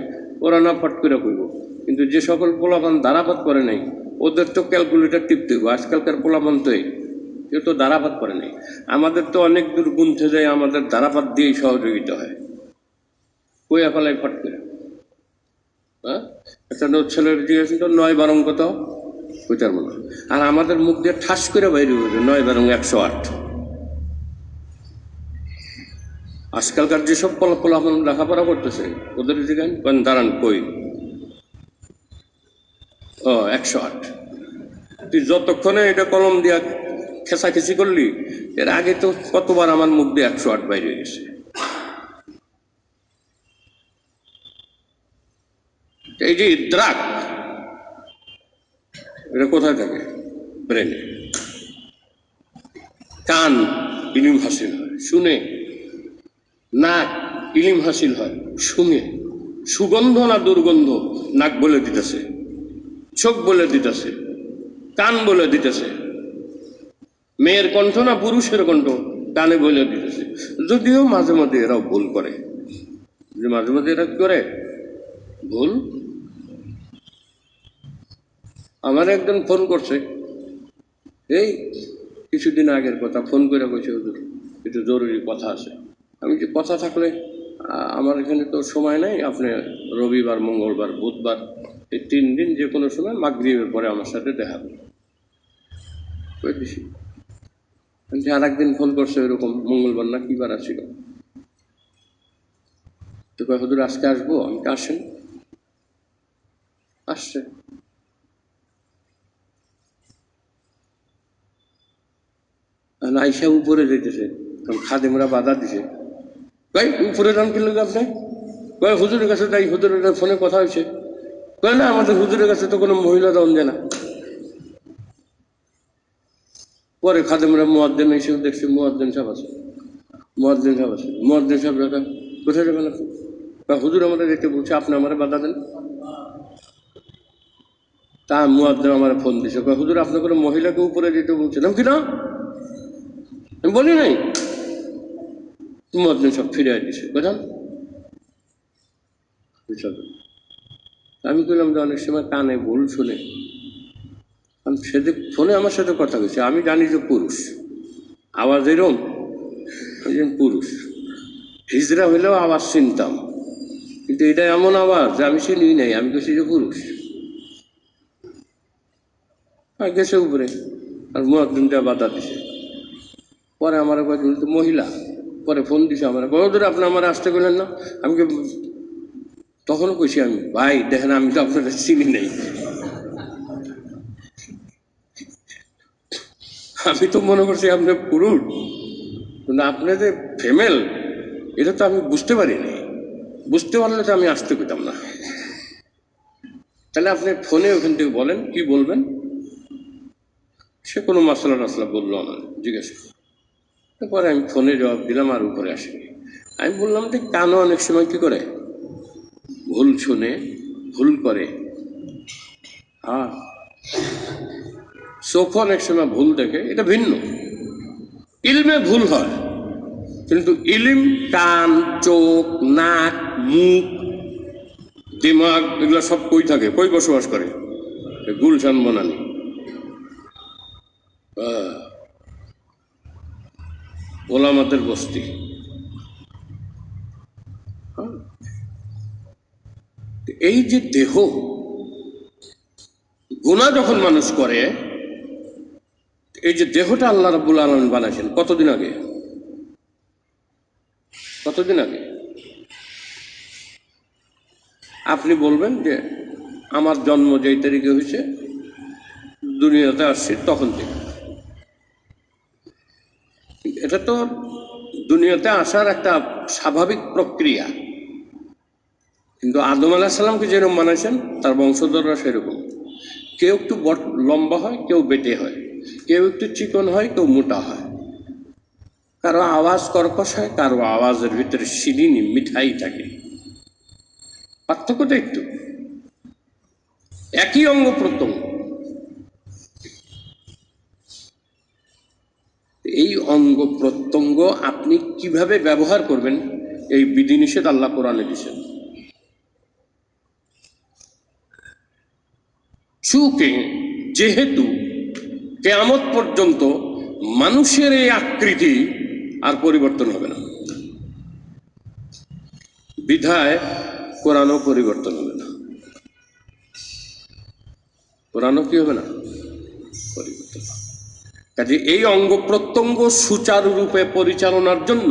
ওরা না ফট করে কইব কিন্তু যে সকল পোলাপান ধারাপাত করে নাই ওদের তো ক্যালকুলেটর টিপতে হবে। আজকালকার পোলাপান তো কেউ তো ধারাপাত করে নাই। আমাদের তো অনেক দূর গুনতে যায়, আমাদের ধারাপাত দিয়েই সহযোগিতা হয়। কইয়া ফেলাই ফট করে। হ্যাঁ, একটা ছেলের জিজ্ঞেস তো 9 কত, কইতার মনে। আর আমাদের মুখ দিয়ে ঠাস করে বাইরে হয়েছে 9 × 108। আজকালকার যেসব পোলাপান লেখাপড়া করতেছে ওদের দিকে দাঁড়ান কই, 108। তুই যতক্ষণে এটা কলম দিয়া খেসাখেসি করলি, এর আগে তো কতবার আমার মুখ দিয়ে 108 বাইরে গেছে। এই যে ইদ্রাক, এটা কোথায় থাকে? ব্রেনে। কান ইলিম হাসিল হয় শুনে, নাক ইলিম হাসিল হয় শুনে। সুগন্ধ না দুর্গন্ধ নাক বলে দিতেছে, চোখ বলে দিতেছে, কান বলে দিতেছে। মেয়ের কণ্ঠ না পুরুষের কণ্ঠ কানে বলে দিতেছে। যদিও মাঝে মাঝে এরাও ভুল করে, যে মাঝে মাঝে এরা করে ভুল। আমার একজন ফোন করছে, এই কিছুদিন আগের কথা, ফোন করে কইছে হুজুর একটু জরুরি কথা আছে। আমি যে কথা থাকলে আমার এখানে তো সময় নাই, আপনি রবিবার, মঙ্গলবার, বুধবার এই 3 দিন যে কোনো সময় মাগরিবের পরে আমার সাথে দেখা করুন। কই দিছি। আর একদিন ফোন করছে ওইরকম, মঙ্গলবার না কি বার ছিল, তো কয় হুজুর আজকে আসবো। আমি আসেন। আসছে। আইসা উপরে যেতেছে, খাদেমরা বাধা দিছে। ভাই উপরে যান কি লোক আপনি? কয় হুজুরের কাছে তাই, হুজুরের ফোনে কথা হয়েছে। কয় না, আমাদের হুজুরের কাছে তো কোনো মহিলা দাম দেয় না। পরে খাদেমরা মুয়াজ্জিন এসেও দেখছে মুয়াজ্জিন সাহেব আছে, মুয়াজ্জিন সাহেব আছে। মুয়াজ্জিন সাহেব দেখা, কোথায় যাবেন আপনি? হুজুর আমাদের দেখতে বলছে, আপনি আমার বাধা দেন। তা মুয়াজ্জিন আমার ফোন দিছে, হুজুর আপনি কোনো মহিলাকে উপরে যেতে বলছেন। আমি কিনা আমি বলি নাই। মুয়াজ্জিন সব ফিরে দিছে, কোথাও। আমি বললাম যে অনেক সময় কানে ভুল শুনে। আমি সেদিন ফোনে আমার সাথে কথা বলছি, আমি জানি যে পুরুষ, আওয়াজ এরম পুরুষ। হিজড়া হইলেও আওয়াজ চিনতাম, কিন্তু এটা এমন আওয়াজ যে আমি চিনি নাই। আমি বলছি যে পুরুষ। আর গেছে উপরে, আর মুয়াজ্জিনটা বাধা দিছে। পরে আমার তো মহিলা, পরে ফোন দিছে আমার, ধরে আপনি আমার আসতে গেলেন না। আমি তখনও কইছি, আমি ভাই দেখেন আমি তো আপনার চিনি নাই, আমি তো মনে করছি আপনি পুরুষ, কিন্তু আপনি যে ফিমেল এটা তো আমি বুঝতে পারিনি। বুঝতে পারলে তো আমি আসতে পেতাম না। তাহলে আপনি ফোনে ওখান থেকে বলেন কি বলবেন। সে কোনো মশলা টসলা বললো আমার, জিজ্ঞেস পরে আমি ফোনে জবাব দিলাম, আর উপরে আসিনি। আমি বললাম যে কানও অনেক সময় কি করে, ভুল শুনে, ভুল করে। হ্যাঁ, চোখও অনেক সময় ভুল দেখে, এটা ভিন্ন। ইলমে ভুল হয়, কিন্তু ইলিম কান, চোখ, নাক, মুখ, দিমাগ এগুলো সব কই থাকে, কই বসবাস করে? গুলশান বনানি, ওলামাদের বস্তি। এই যে দেহ, গুনাহ যখন মানুষ করে, এই যে দেহটা আল্লাহ রাব্বুল আলামিন বানাইছেন কতদিন আগে? কতদিন আগে? আপনি বলবেন যে আমার জন্ম যেই তারিখে হয়েছে, দুনিয়াতে আসছি তখন থেকে। এটা তো দুনিয়াতে আসার একটা স্বাভাবিক প্রক্রিয়া। কিন্তু আদম আলাইহিস সালামকে যেরকম বানাইছেন তার বংশধররা সেরকম। কেউ একটু লম্বা হয়, কেউ বেটে হয়, কেউ একটু চিকন হয়, কেউ মোটা হয়, কারো আওয়াজ কর্কশ হয়, কারো আওয়াজের ভিতরে শিরিনি মিঠাই থাকে। পার্থক্যটা একটু, একই অঙ্গ প্রত্যঙ্গ। এই অঙ্গ প্রত্যঙ্গ আপনি কিভাবে ব্যবহার করবেন, এই বিধিনিষেধ আল্লাহ কোরআনে দিয়েছেন। চুকে যেহেতু কিয়ামত পর্যন্ত মানুষের এই আকৃতি আর পরিবর্তন হবে না, বিধায় কোরআনও পরিবর্তন হবে না। কোরআনও কি হবে না? পরিবর্তন। কাজে এই অঙ্গ প্রত্যঙ্গ সুচারুরূপে পরিচালনার জন্য,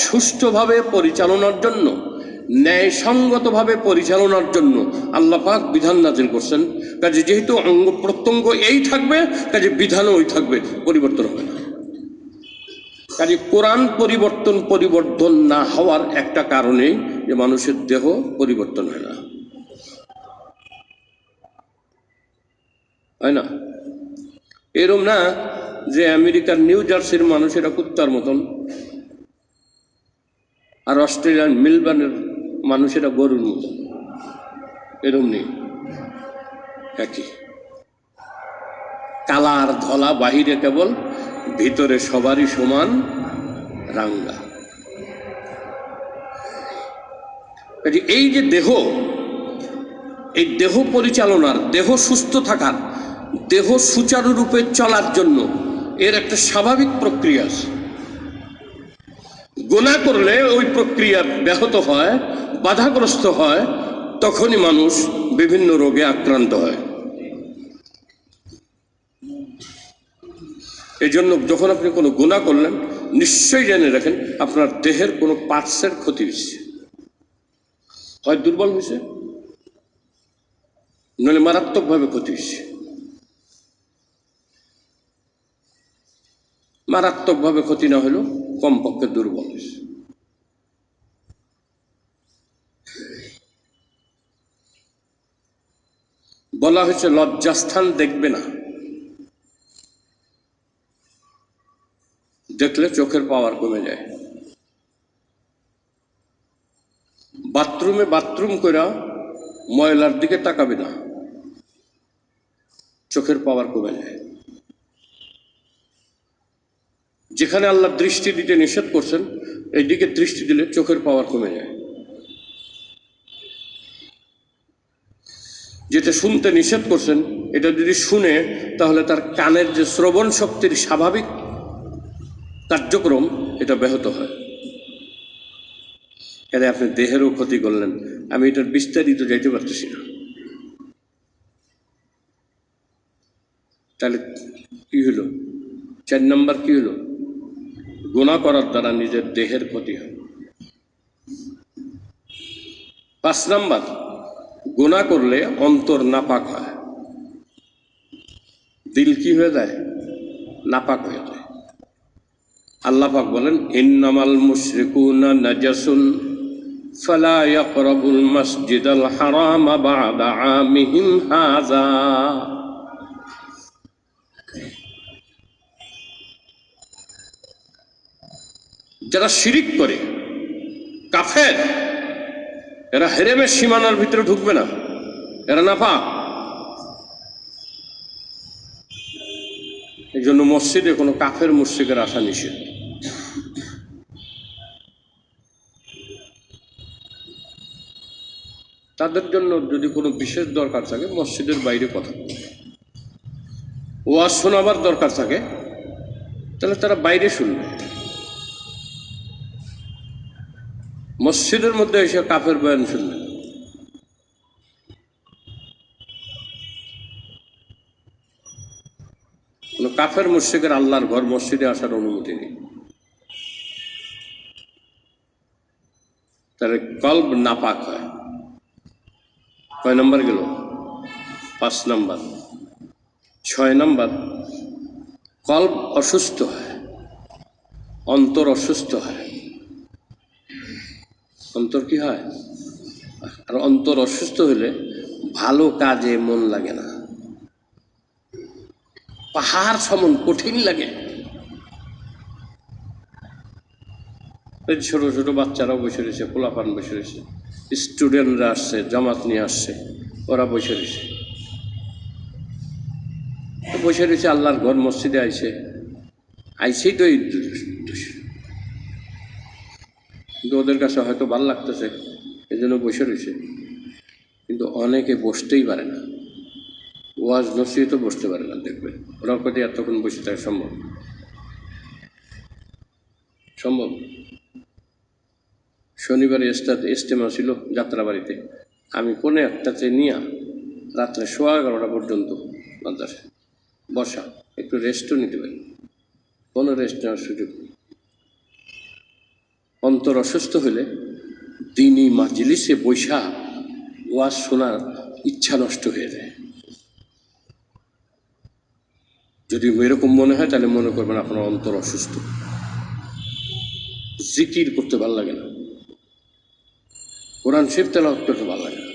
সুষ্ঠুভাবে পরিচালনার জন্য, ন্যায়সঙ্গতভাবে পরিচালনার জন্য আল্লাহ পাক বিধান নাজিল করছেন। কাজে যেহেতু অঙ্গ প্রত্যঙ্গ এই থাকবে, কাজে বিধানও ওই থাকবে, পরিবর্তন হবে না। কাজে কোরআন পরিবর্তন না হওয়ার একটা কারণেই যে মানুষের দেহ পরিবর্তন হয় না, হয় না? এরম না যে আমেরিকার নিউ জার্সির মানুষেরা কুত্তার মতন, আর অস্ট্রেলিয়ার মেলবার্নের মানুষেরা গরুর মতন, এরম নেই। একই কালার ধলা, বাহিরে কেবল, ভিতরে সবারই সমান রাঙ্গা। এই যে দেহ, এই দেহ পরিচালনার, দেহ সুস্থ থাকার, দেহ সুচারুরূপে চলার জন্য এর একটা স্বাভাবিক প্রক্রিয়া আছে। গুনাহ করলে ওই প্রক্রিয়া ব্যাহত হয়, বাধাগ্রস্ত হয়, তখনই মানুষ বিভিন্ন রোগে আক্রান্ত হয়। এই জন্য যখন আপনি কোনো গুনাহ করলেন, নিশ্চয়ই জেনে রাখেন আপনার দেহের কোনো পার্টসের ক্ষতি হয়েছে, হয় দুর্বল হয়েছে, নইলে মারাত্মকভাবে ক্ষতি হয়েছে। মারাত্মকভাবে ক্ষতি না হলেও কমপক্ষে দুর্বল হয়েছে। বলা হয়েছে লজ্জাস্থান দেখবে না, দেখলে চোখের পাওয়ার কমে যায়। বাথরুম করে ময়লার দিকে তাকাবে না, চোখের পাওয়ার কমে যায়। যেখানে আল্লাহ দৃষ্টি দিতে নিষেধ করছেন, এই দিকে দৃষ্টি দিলে চোখের পাওয়ার কমে যায়। যেটা শুনতে নিষেধ করছেন, এটা যদি শুনে, তাহলে তার কানের যে শ্রবণ শক্তির স্বাভাবিক কার্যক্রম, এটা ব্যাহত হয়। এতে আপনি দেহেরও ক্ষতি করলেন। আমি এটার বিস্তারিত যাইতে পারতেছি না। তাহলে কি হলো? 4 নম্বর কি হলো? গুনাহ করার দ্বারা নিজের দেহের ক্ষতি হয়। 5 নম্বর, গুনাহ করলে অন্তর নাপাক হয়, দিল কি হয়ে যায়? নাপাক হয়ে যায়। আল্লাহ পাক বলেন, ইন্নামাল মুশরিকুনা নাজাসুন ফালা ইয়াকরাবুল মাসজিদাল হারামা বা'দা আমিহিম হাযা। যারা শিরিক করে, কাফের, এরা হেরেমের সীমানার ভিতরে ঢুকবে না, এরা নাপাক। এই জন্য মসজিদে কোনো কাফের মুশরিকের আসা নিষেধ। তাদের জন্য যদি কোনো বিশেষ দরকার থাকে, মসজিদের বাইরে কথা বলে। ওয়াজ শোনাবার দরকার থাকে, তাহলে তারা বাইরে শুনবে। মসজিদের মধ্যে এসে কাফের বয়ান শুনবে। কোনো কাফের মুশরিকের আল্লাহর ঘর মসজিদে আসার অনুমতি নেই। তাহলে কলব নাপাক হয়। কয় নম্বর গেল? 5 নম্বর। 6 নম্বর, কলব অসুস্থ হয়, অন্তর অসুস্থ হয়। অন্তর কি হয়? আর অন্তর অসুস্থ হলে ভালো কাজে মন লাগে না, পাহাড় সমান কঠিন লাগে। ছোট ছোট বাচ্চারাও বসে রয়েছে, পোলাপান বসে রয়েছে, স্টুডেন্টরা আসছে, জামাত নিয়ে আসছে, ওরা বসে রয়েছে। বসে রয়েছে আল্লাহর ঘর মসজিদে আইসেই তো এই, কিন্তু ওদের কাছে হয়তো ভালো লাগতেছে, এই জন্য বসে রয়েছে। কিন্তু অনেকে বসতেই পারে না। ওয়াজ নসিহতে বসতে পারে না, দেখবেন ওরা কত এতক্ষণ বসে থাকা সম্ভব? সম্ভব? শনিবারে ইজতেমা ছিল যাত্রাবাড়িতে, আমি পৌনে 1টাতে নিয়ে রাত্রে 11:15 পর্যন্ত মাদ্রাসা বসা, একটু রেস্টও নিতে পারি, কোনো রেস্ট নেওয়ার সুযোগ নেই। অন্তর অসুস্থ হলে দিনই মাজলিসে বৈশা ওয়াজ শোনার ইচ্ছা নষ্ট হয়ে যায়। যদি এরকম মনে হয় তাহলে মনে করবেন আপনার অন্তর অসুস্থ। জিকির করতে ভালো লাগে না, কোরআন শরীফ তেলাওয়াত করতে ভালো লাগে না।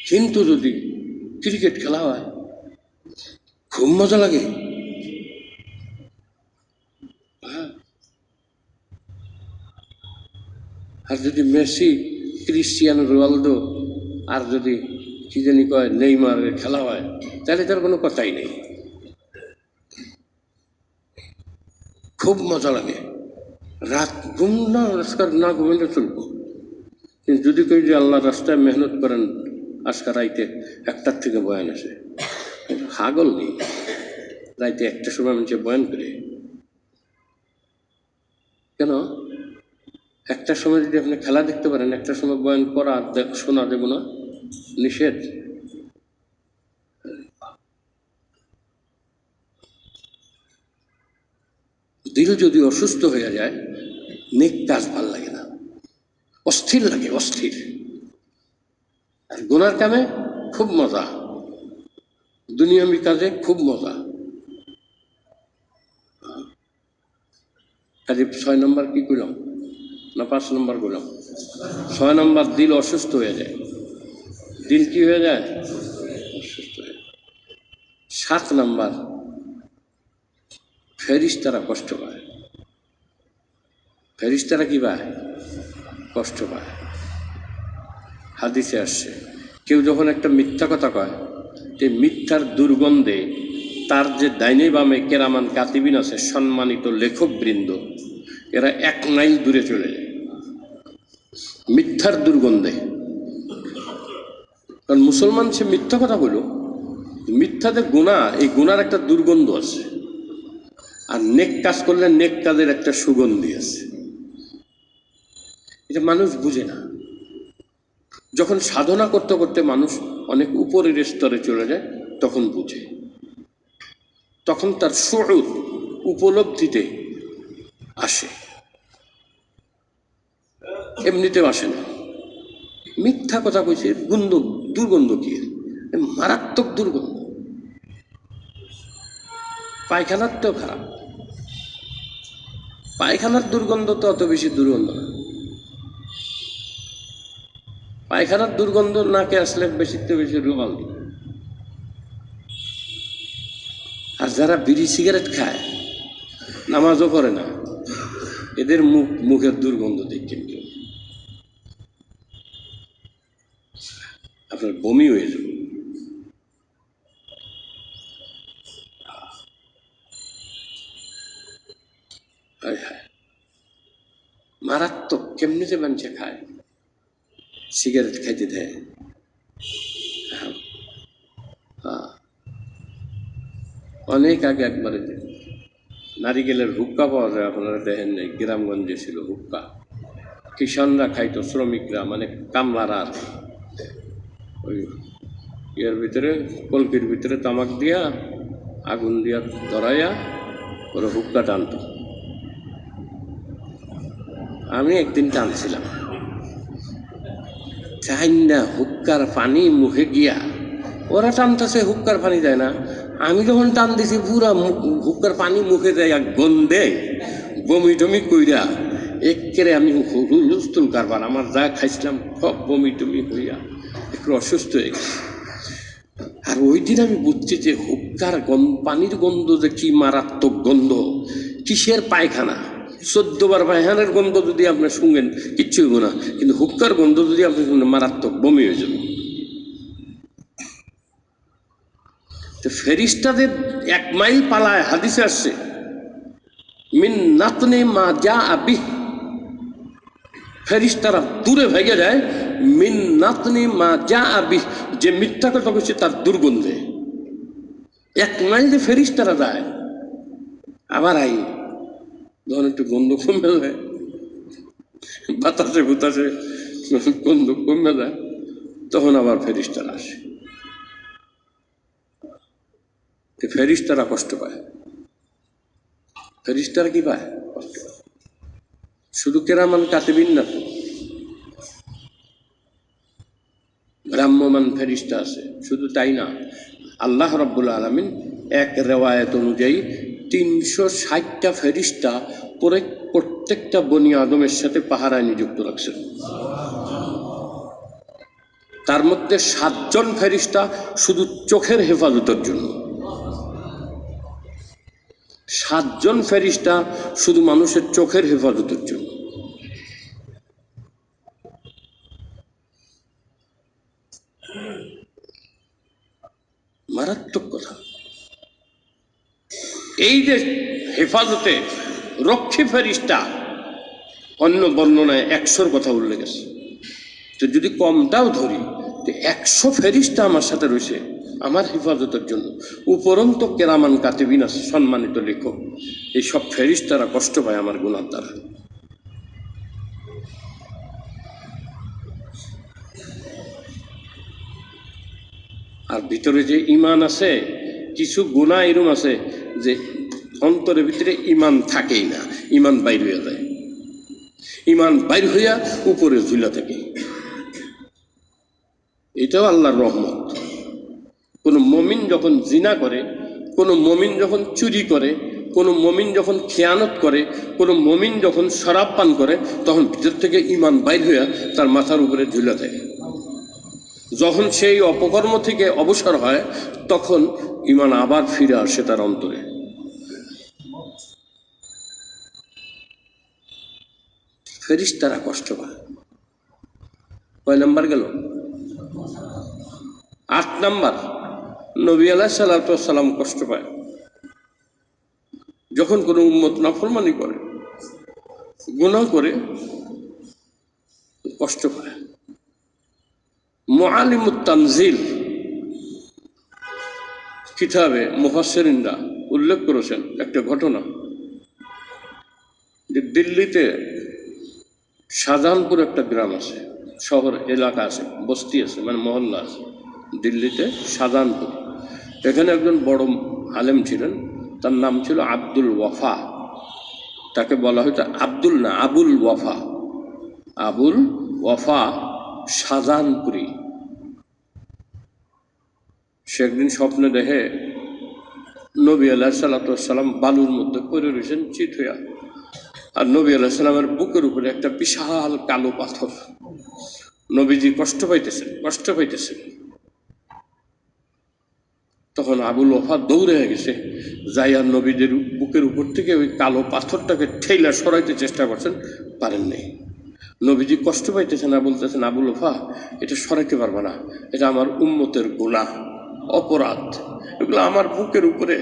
কিন্তু যদি ক্রিকেট খেলা হয় খুব মজা লাগে। আর যদি মেসি, ক্রিস্টিয়ানো রোনালদো আর যদি কি জানি কয় নেইমারের খেলা হয় তাহলে তার কোনো কথাই নেই, খুব মজা লাগে। রাত ঘুম না ঘুমাইলে চলবো, কিন্তু যদি কেউ যে আল্লাহ রাস্তায় মেহনত করেন আজকে রাইতে 1টার থেকে বয়ান আসে, হাগল নেই। রাইতে 1টার সময় আমি যে বয়ান করি কেন? 1টার সময় যদি আপনি খেলা দেখতে পারেন, 1টার সময় বয়ান করা শোনা দেব না, নিষেধ। দিল যদি অসুস্থ হয়ে যায় নেক কাজ ভাল লাগে না, অস্থির লাগে, অস্থির। আর গুনার কামে খুব মজা, দুনিয়াবি কাজে খুব মজা। কাজে 6 নম্বর কি করলাম না 5 নম্বর করলাম? 6 নম্বর দিল অসুস্থ হয়ে যায়। দিল কি হয়ে যায়? অসুস্থ হয়ে যায়। 7 নম্বর ফেরেশতারা কষ্ট পায়। ফেরেশতারা কি পায়? কষ্ট পায়। হাদিসে আসছে কেউ যখন একটা মিথ্যা কথা কয়, এই মিথ্যার দুর্গন্ধে তার যে ডাইনে বামে কেরামান কাতিবিন আছে, সম্মানিত লেখকবৃন্দ, এরা 1 মাইল দূরে চলে যায় মিথ্যার দুর্গন্ধে। কারণ মুসলমান সে মিথ্যা কথা বলল, মিথ্যাতে গুনাহ, এই গুনার একটা দুর্গন্ধ আছে, আর নেক কাজ করলে নেক কাজের একটা সুগন্ধি আছে। এটা মানুষ বুঝে না। যখন সাধনা করতে করতে মানুষ অনেক উপরের স্তরে চলে যায় তখন বুঝে, তখন তার শুউর উপলব্ধিতে আসে, এমনিতেও আসে না। মিথ্যা কথা কইছে, দুর্গন্ধ কি? মারাত্মক দুর্গন্ধ। পায়খানার তো খারাপ, পায়খানার দুর্গন্ধ তো অত বেশি দুর্গন্ধ না। পায়খানার দুর্গন্ধ নাকে আসলে বেশিতে বেশি রুমাল। আর যারা বিড়ি সিগারেট খায় নামাজও করে না, এদের মুখের দুর্গন্ধ দেখছেন কেউ, আপনার বমি হয়ে যাবে। মারাত্মক। কেমনিতে মানুষে খায়, সিগারেট খাইতে দেয়। অনেক আগে একবারে নারিকেলের হুক্কা পাওয়া যায়, আপনারা দেখেন নাই? গ্রামগঞ্জে ছিল হুক্কা, কিষানরা খাইতো, শ্রমিকরা, মানে কামলারা। ওই ইয়ের ভিতরে, কলকির ভিতরে তামাক দিয়া আগুন দিয়া ধরাইয়া ওরা হুক্কা টানত। আমি একদিন টানছিলাম, চাই না হুক্কার পানি মুখে গিয়া, ওরা টানতেছে হুক্কার পানি দেয় না, আমি যখন টান দিছি পুরা হুক্কার পানি মুখে দেয়, গন্ধে বমি টমি কইরা একেবারে আমি হুলস্থুল কারবার। আমার যা খাইছিলাম সব বমি টমি হইয়া একটু অসুস্থ হয়ে গেছে। আর ওই দিন আমি বুঝছি যে হুক্কার পানির গন্ধ যে কি মারাত্মক গন্ধ। কিসের পায়খানা, 14 বার পায়খানার গন্ধ যদি আপনি শুনেন কিচ্ছু হইব না, কিন্তু হুক্কার গন্ধ যদি আপনি শুনেন মারাত্মক বমি হয়ে যাবে। তো ফেরেশতাদের 1 মাইল পালায়, হাদিসে আসছে মিন নাতনে মা যা আবিহ, ফেরেশতারা দূরে ভেগে যায় মিন নাতনি মা যা আবি, যে মিথ্যা কথা বলছে তার দুর্গন্ধে 1 মাইল যে ফেরেশতারা যায়, আবার আই ধরুন একটু গন্ধ কমে যায়, বাতাসে বুতাসে গন্ধ কমে যায়, তখন আবার ফেরেশতারা আসে। ফেরেশতারা কষ্ট পায়। ফেরেশতারা কি পায়? কষ্ট পায়। শুধু কেরামান কাতিবিন না, তো ভ্রাম্যমান ফেরেশতা আছে। শুধু তাই না, আল্লাহ রাব্বুল আলামিন এক রেওয়ায়েত অনুযায়ী 360টা ফেরেশতা প্রত্যেকটা বনি আদমের সাথে পাহারায় নিযুক্ত রাখছেন। তার মধ্যে 7 জন ফেরেশতা শুধু চোখের হেফাজতের জন্য, 7 জন ফেরেশতা শুধু মানুষের চোখের হেফাজতের জন্য। মারাত্মক কথা। এই যে হেফাজতে রক্ষী ফেরেশতা, অন্য বর্ণনায় 100-র কথা উল্লেখ আছে। তো যদি কমটাও ধরি, তো 100 ফেরেশতা আমার সাথে রয়েছে আমার হেফাজতের জন্য। উপরন্ত কেরামান কাতিবিন আছে, সম্মানিত লেখক। এই সব ফেরেশতারা কষ্ট পায় আমার গুনার দ্বারা। আর ভিতরে যে ইমান আছে, কিছু গুনাহ এরম আছে যে অন্তরের ভিতরে ইমান থাকেই না, ইমান বাইর হয়ে যায়, ইমান বাইর হইয়া উপরে ঝুলা থাকে। এটাও আল্লাহর রহমত। কোনো মমিন যখন জিনা করে, কোনো মমিন যখন চুরি করে, কোনো মমিন যখন খেয়ানত করে, কোনো মমিন যখন শরাব পান করে, তখন ভিতর থেকে ইমান বাইর হইয়া তার মাথার উপরে ঝুলা থাকে। যখন সেই অপকর্ম থেকে অবসর হয়, তখন ইমান আবার ফিরে আসে তার অন্তরে। ফেরেশতারা কষ্ট পায়। কয় নাম্বার গেল? 8 নাম্বার, নবী আলাইহিস সালাতু ওয়াস সালাম কষ্ট পায় যখন কোনো উম্মত নাফরমানি করে, গুনাহ করে, কষ্ট পায়। মুআল্লিমুত তানজিল কিতাবে মুফাসসিরিনরা উল্লেখ করেছেন একটা ঘটনা, যে দিল্লিতে শাহজাহানপুর একটা গ্রাম আছে, শহর এলাকা আছে, বস্তি আছে, মানে মহল্লা আছে দিল্লিতে, শাহজাহানপুর। এখানে একজন বড় আলেম ছিলেন, তার নাম ছিল আব্দুল ওয়াফা। তাকে বলা হয়তো আব্দুল না, আবুল ওয়াফা। আবুল ওয়াফা শাহজাহানপুরি। সে একদিন স্বপ্নে দেখে নবী আলাইহিস সালাতু ওয়াস সালাম বালুর মধ্যে পড়ে রয়েছেন চিত হইয়া, আর নবী আলাইহিস সালামের বুকের উপরে একটা বিশাল কালো পাথর। নবীজি কষ্ট পাইতেছেন। তখন আবুল ওয়াফা দৌড়ে গেছে, যাই আর নবীদের বুকের উপর থেকে ওই কালো পাথরটাকে ঠেলা সরাইতে চেষ্টা করছেন, পারেন নাই। নবীজি কষ্ট পাইতেছেন, আর বলতেছেন, আবুল ওয়াফা, এটা সরাইতে পারবে না, এটা আমার উম্মতের গুনাহ, অপরাধ, এগুলো আমার বুকের উপরে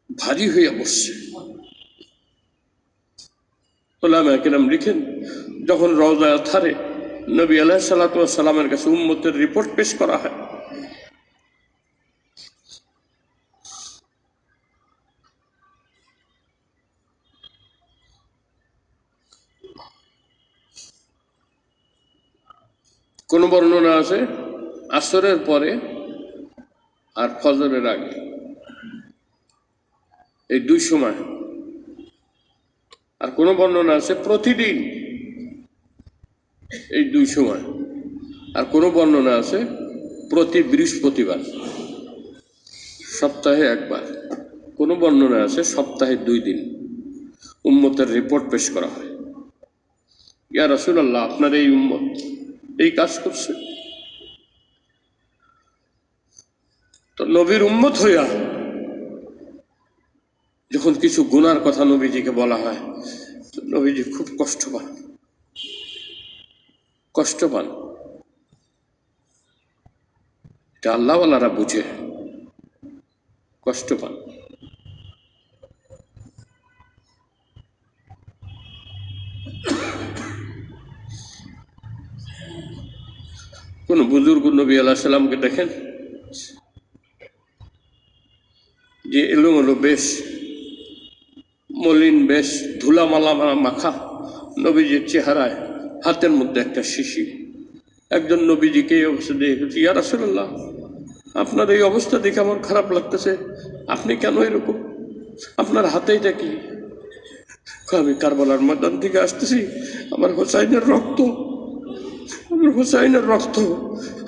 ভারী হইয়া বসছে। ওলামায়ে কেরাম লিখেন, যখন রওজা আথারে নবী আলাইহিস সালাতু ওয়াস সালামের কাছে উম্মতের রিপোর্ট পেশ করা হয়, কোন বর্ণনা আছে আসরের পরে আর ফজরের আগে, এই 2 সময়। আর কোন বর্ণনা আছে প্রতিদিন এই 2 সময়। আর কোন বর্ণনা আছে প্রতি বৃহস্পতিবার, সপ্তাহে একবার। কোন বর্ণনা আছে সপ্তাহে 2 দিন উম্মতের রিপোর্ট পেশ করা হয়। ইয়া রাসূলুল্লাহ, আপনার এই উম্মত এই কাজ করছে। তো নবীর উম্মত হইয়া যখন কিছু গুনার কথা নবীজিকে বলা হয়, নবীজি খুব কষ্ট পান। এটা আল্লাহওয়ালারা বুঝে, কষ্ট পান। কোন বুজুর্গ নবী আলাইহিস সালামকে দেখেন যে এলোমেলো বেশ, মলিন বেশ, ধুলামালা মাখা নবীজির চেহারায় হাতের মধ্যে একটা শিশি। একজন নবীজিকে এই অবস্থা দেখেছি, ইয়া রাসূলুল্লাহ, আপনার এই অবস্থা দেখে আমার খারাপ লাগতেছে, আপনি কেন এরকম, আপনার হাতে এটা কি? আমি কারবালার ময়দান থেকে আসতেছি, আমার হোসাইনের রক্ত, আমার হোসাইনের রক্ত,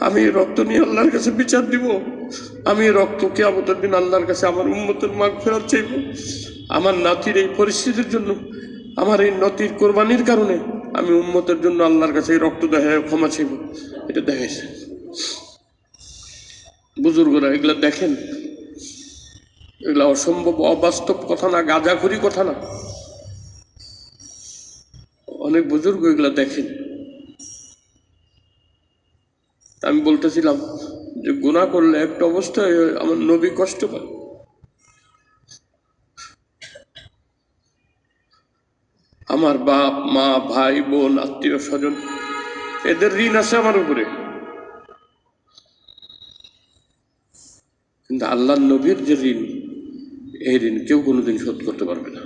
আমি এই রক্ত নিয়ে আল্লাহর কাছে বিচার দিব, আমি এই রক্ত কিয়ামতের দিন আল্লাহর কাছে আমার উম্মতের মাগফিরাত চাইব। আমার নাতির এই পরিস্থিতির জন্য, আমার এই নাতির কোরবানির কারণে আমি উম্মতের জন্য আল্লাহর কাছে এই রক্ত দেখায় ক্ষমা চাইব। এটা দেখাইছে বুজুর্গরা। এগুলা দেখেন, এগুলা অসম্ভব অবাস্তব কথা না, গাঁজাখুরি কথা না। অনেক বুজুর্গ এগুলা দেখেন। আমি বলতেছিলাম যে গুনাহ করলে একটা অবস্থায় আমার নবী কষ্ট পায়। আমার বাপ মা ভাই বোন আত্মীয় স্বজন এদের ঋণ আছে আমার উপরে, কিন্তু আল্লাহ নবীর যে ঋণ, এই ঋণ কেউ কোনোদিন শোধ করতে পারবে না।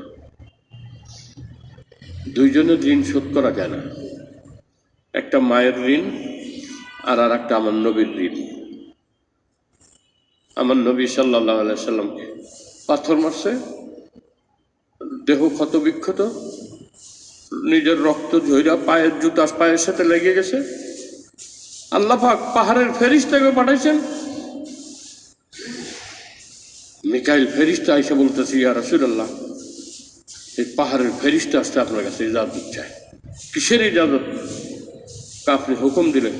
দুইজনের ঋণ শোধ করা যায় না, একটা মায়ের ঋণ আর একটা আমার নবীর ঋণ। আমার নবী সাল্লাল্লাহু আলাইহি সাল্লামকে পাথর মারছে, দেহ ক্ষত বিক্ষত, নিজের রক্ত ঝইরা পায়ের জুতা পায়ের সাথে লেগে গেছে। আল্লাহ পাক পাহাড়ের ফেরেশতাকে পাঠাইছেন, মিকাইল ফেরেশতা এসে বলতেছে, ইয়া রাসূলুল্লাহ, এই পাহাড়ের ফেরেশতা আসতে আপনার কাছে ইজাজত চায়। কিসের ইজাজত? আপনি হুকুম দিলেন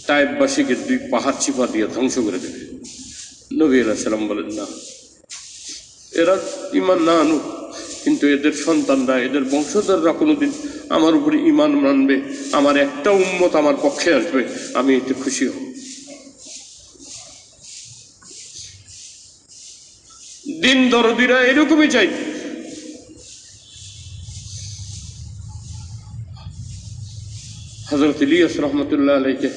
তায়েববাসীকে 2 পাহাড় চিপা দিয়ে ধ্বংস করে দেবে। নবী আলাইহিস সালাম বলেন, না, এরা ঈমান না আনুক, কিন্তু এদের সন্তানরা, এদের বংশধররা কোনোদিন আমার উপরে ঈমান মানবে, আমার একটা উম্মত আমার পক্ষে আসবে, আমি এতে খুশি হব। দিন দরদিরা এরকমই চাই। হযরত ইলিয়াস রহমতুল্লাহ আলাইকে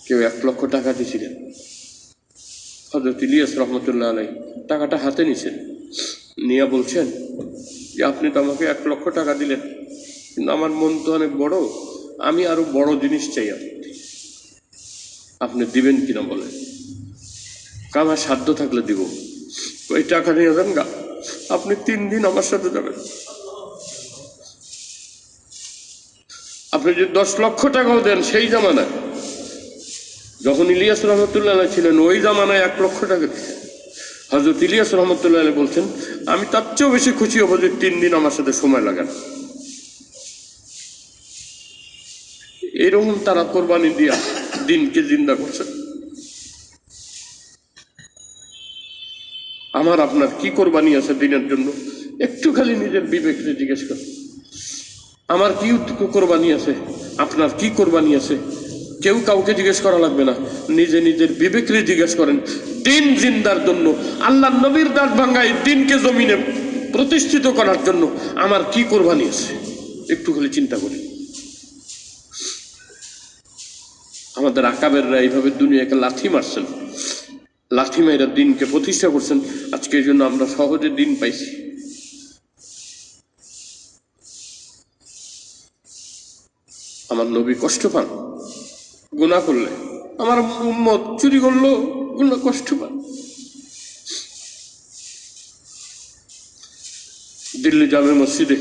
কেউ 1 লক্ষ টাকা দিয়েছিলেন। হযরত ইলিয়াস রহমতুল্লাহ আলাই টাকাটা হাতে নিছেন, নিয়ে বলছেন যে আপনি তো আমাকে 1 লক্ষ টাকা দিলেন, কিন্তু আমার মন তো অনেক বড়, আমি আরো বড় জিনিস চাই, আপনি দিবেন কিনা বলেন। আমার সাধ্য থাকলে দিব। ওই টাকা নিয়ে যান গা, আপনি 3 দিন আমার সাথে যাবেন। আপনি যদি 10 লক্ষ টাকাও দেন, সেই জামানায় যখন ইলিয়াস রহমতুল্লাহ আলাই ছিলেন, ওই জামানায় 1 লক্ষ টাকা দিচ্ছেন। হযরত ইলিয়াস রহমতুল্লাহ আলাই বলছেন, আমি তার চেয়েও বেশি খুশি হব যে 3 দিন আমার সাথে সময় লাগান। এরকম তারা কোরবানি দিয়া দিনকে জিন্দা করছেন। আমার আপনার কি কোরবানি আছে দিনের জন্য? একটু খালি নিজের বিবেককে জিজ্ঞেস করেন, আমার কি কোরবানি আছে, আপনার কি কোরবানি আছে? কেউ কাউকে জিজ্ঞেস করা লাগবে না, নিজে নিজের বিবেককে জিজ্ঞেস করেন। দিন জিন্দার জন্য, আল্লাহ নবীর দাঁত ভাঙ্গায় দিনকে জমিনে প্রতিষ্ঠিত করার জন্য আমার কি কোরবানি আছে? একটু খালি চিন্তা করি। আমাদের আকাবেররা এইভাবে দুনিয়াকে লাথি মারছেন, লাথি মাইরা দিনকে প্রতিষ্ঠা করছেন। আজকে এই জন্য আমরা সহজে দিন পাইছি। আমার নবী কষ্ট পান গুনাহ করলে, আমার উম্মত চুরি করলো গুনাহ কষ্ট পান। দিল্লি জামে মসজিদে,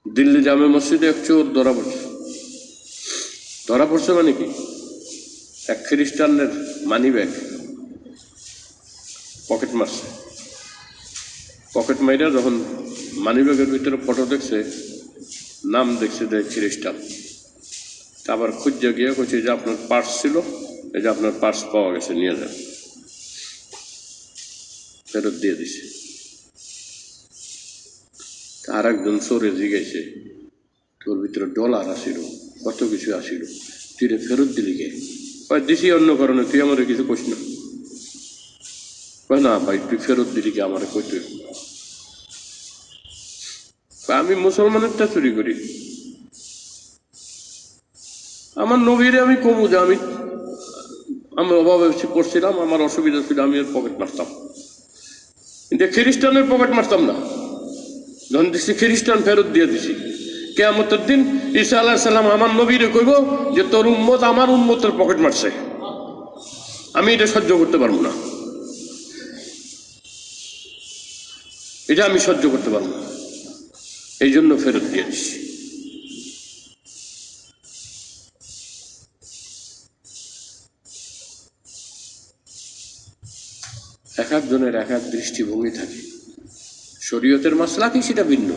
দিল্লি জামে মসজিদে এক চোর ধরা পড়ছে। ধরা পড়ছে মানে কি, এক খ্রিস্টানের মানি ব্যাগ পকেট মারছে। পকেট মাইরা যখন মানি ব্যাগের ভিতরে ফটো দেখছে, নাম দেখছে যে খ্রিস্টান, আবার খুঁজে গিয়ে কইছে যে আপনার পার্স ছিল, এই যে আপনার পার্স পাওয়া গেছে, নিয়ে যান। ফেরত দিয়ে দিছে। আর একজন চোরে জিগাইছে, তোর ভিতরে ডলার আসিল, কত কিছু আসিল, তুই ফেরত দিলি কে? দিছি অন্য কারণে, তুই আমার কিছু কইস না। না ভাই, তুই ফেরত দিলি কে আমার কইতে? আমি মুসলমানেরটা চুরি করি। আমার নবীরে আমি কমু যে আমি অভাবে পড়ছিলাম, আমার অসুবিধা ছিল, আমি এর পকেট মারতাম, কিন্তু খ্রিস্টানের পকেট মারতাম না। যখন দিচ্ছি খ্রিস্টান ফেরত দিয়ে দিছি। কিয়ামতের দিন ঈসা আলাইহিস সালাম আমার নবীরে কইব যে তোর উম্মত আমার উম্মতের পকেট মারছে, আমি এটা সহ্য করতে পারবো না, এটা আমি সহ্য করতে পারবো না, এই জন্য ফেরত দিয়ে দিচ্ছি। এক একজনের এক এক দৃষ্টিভঙ্গি থাকে, শরীয়তের মাসলা কি সেটা ভিন্ন।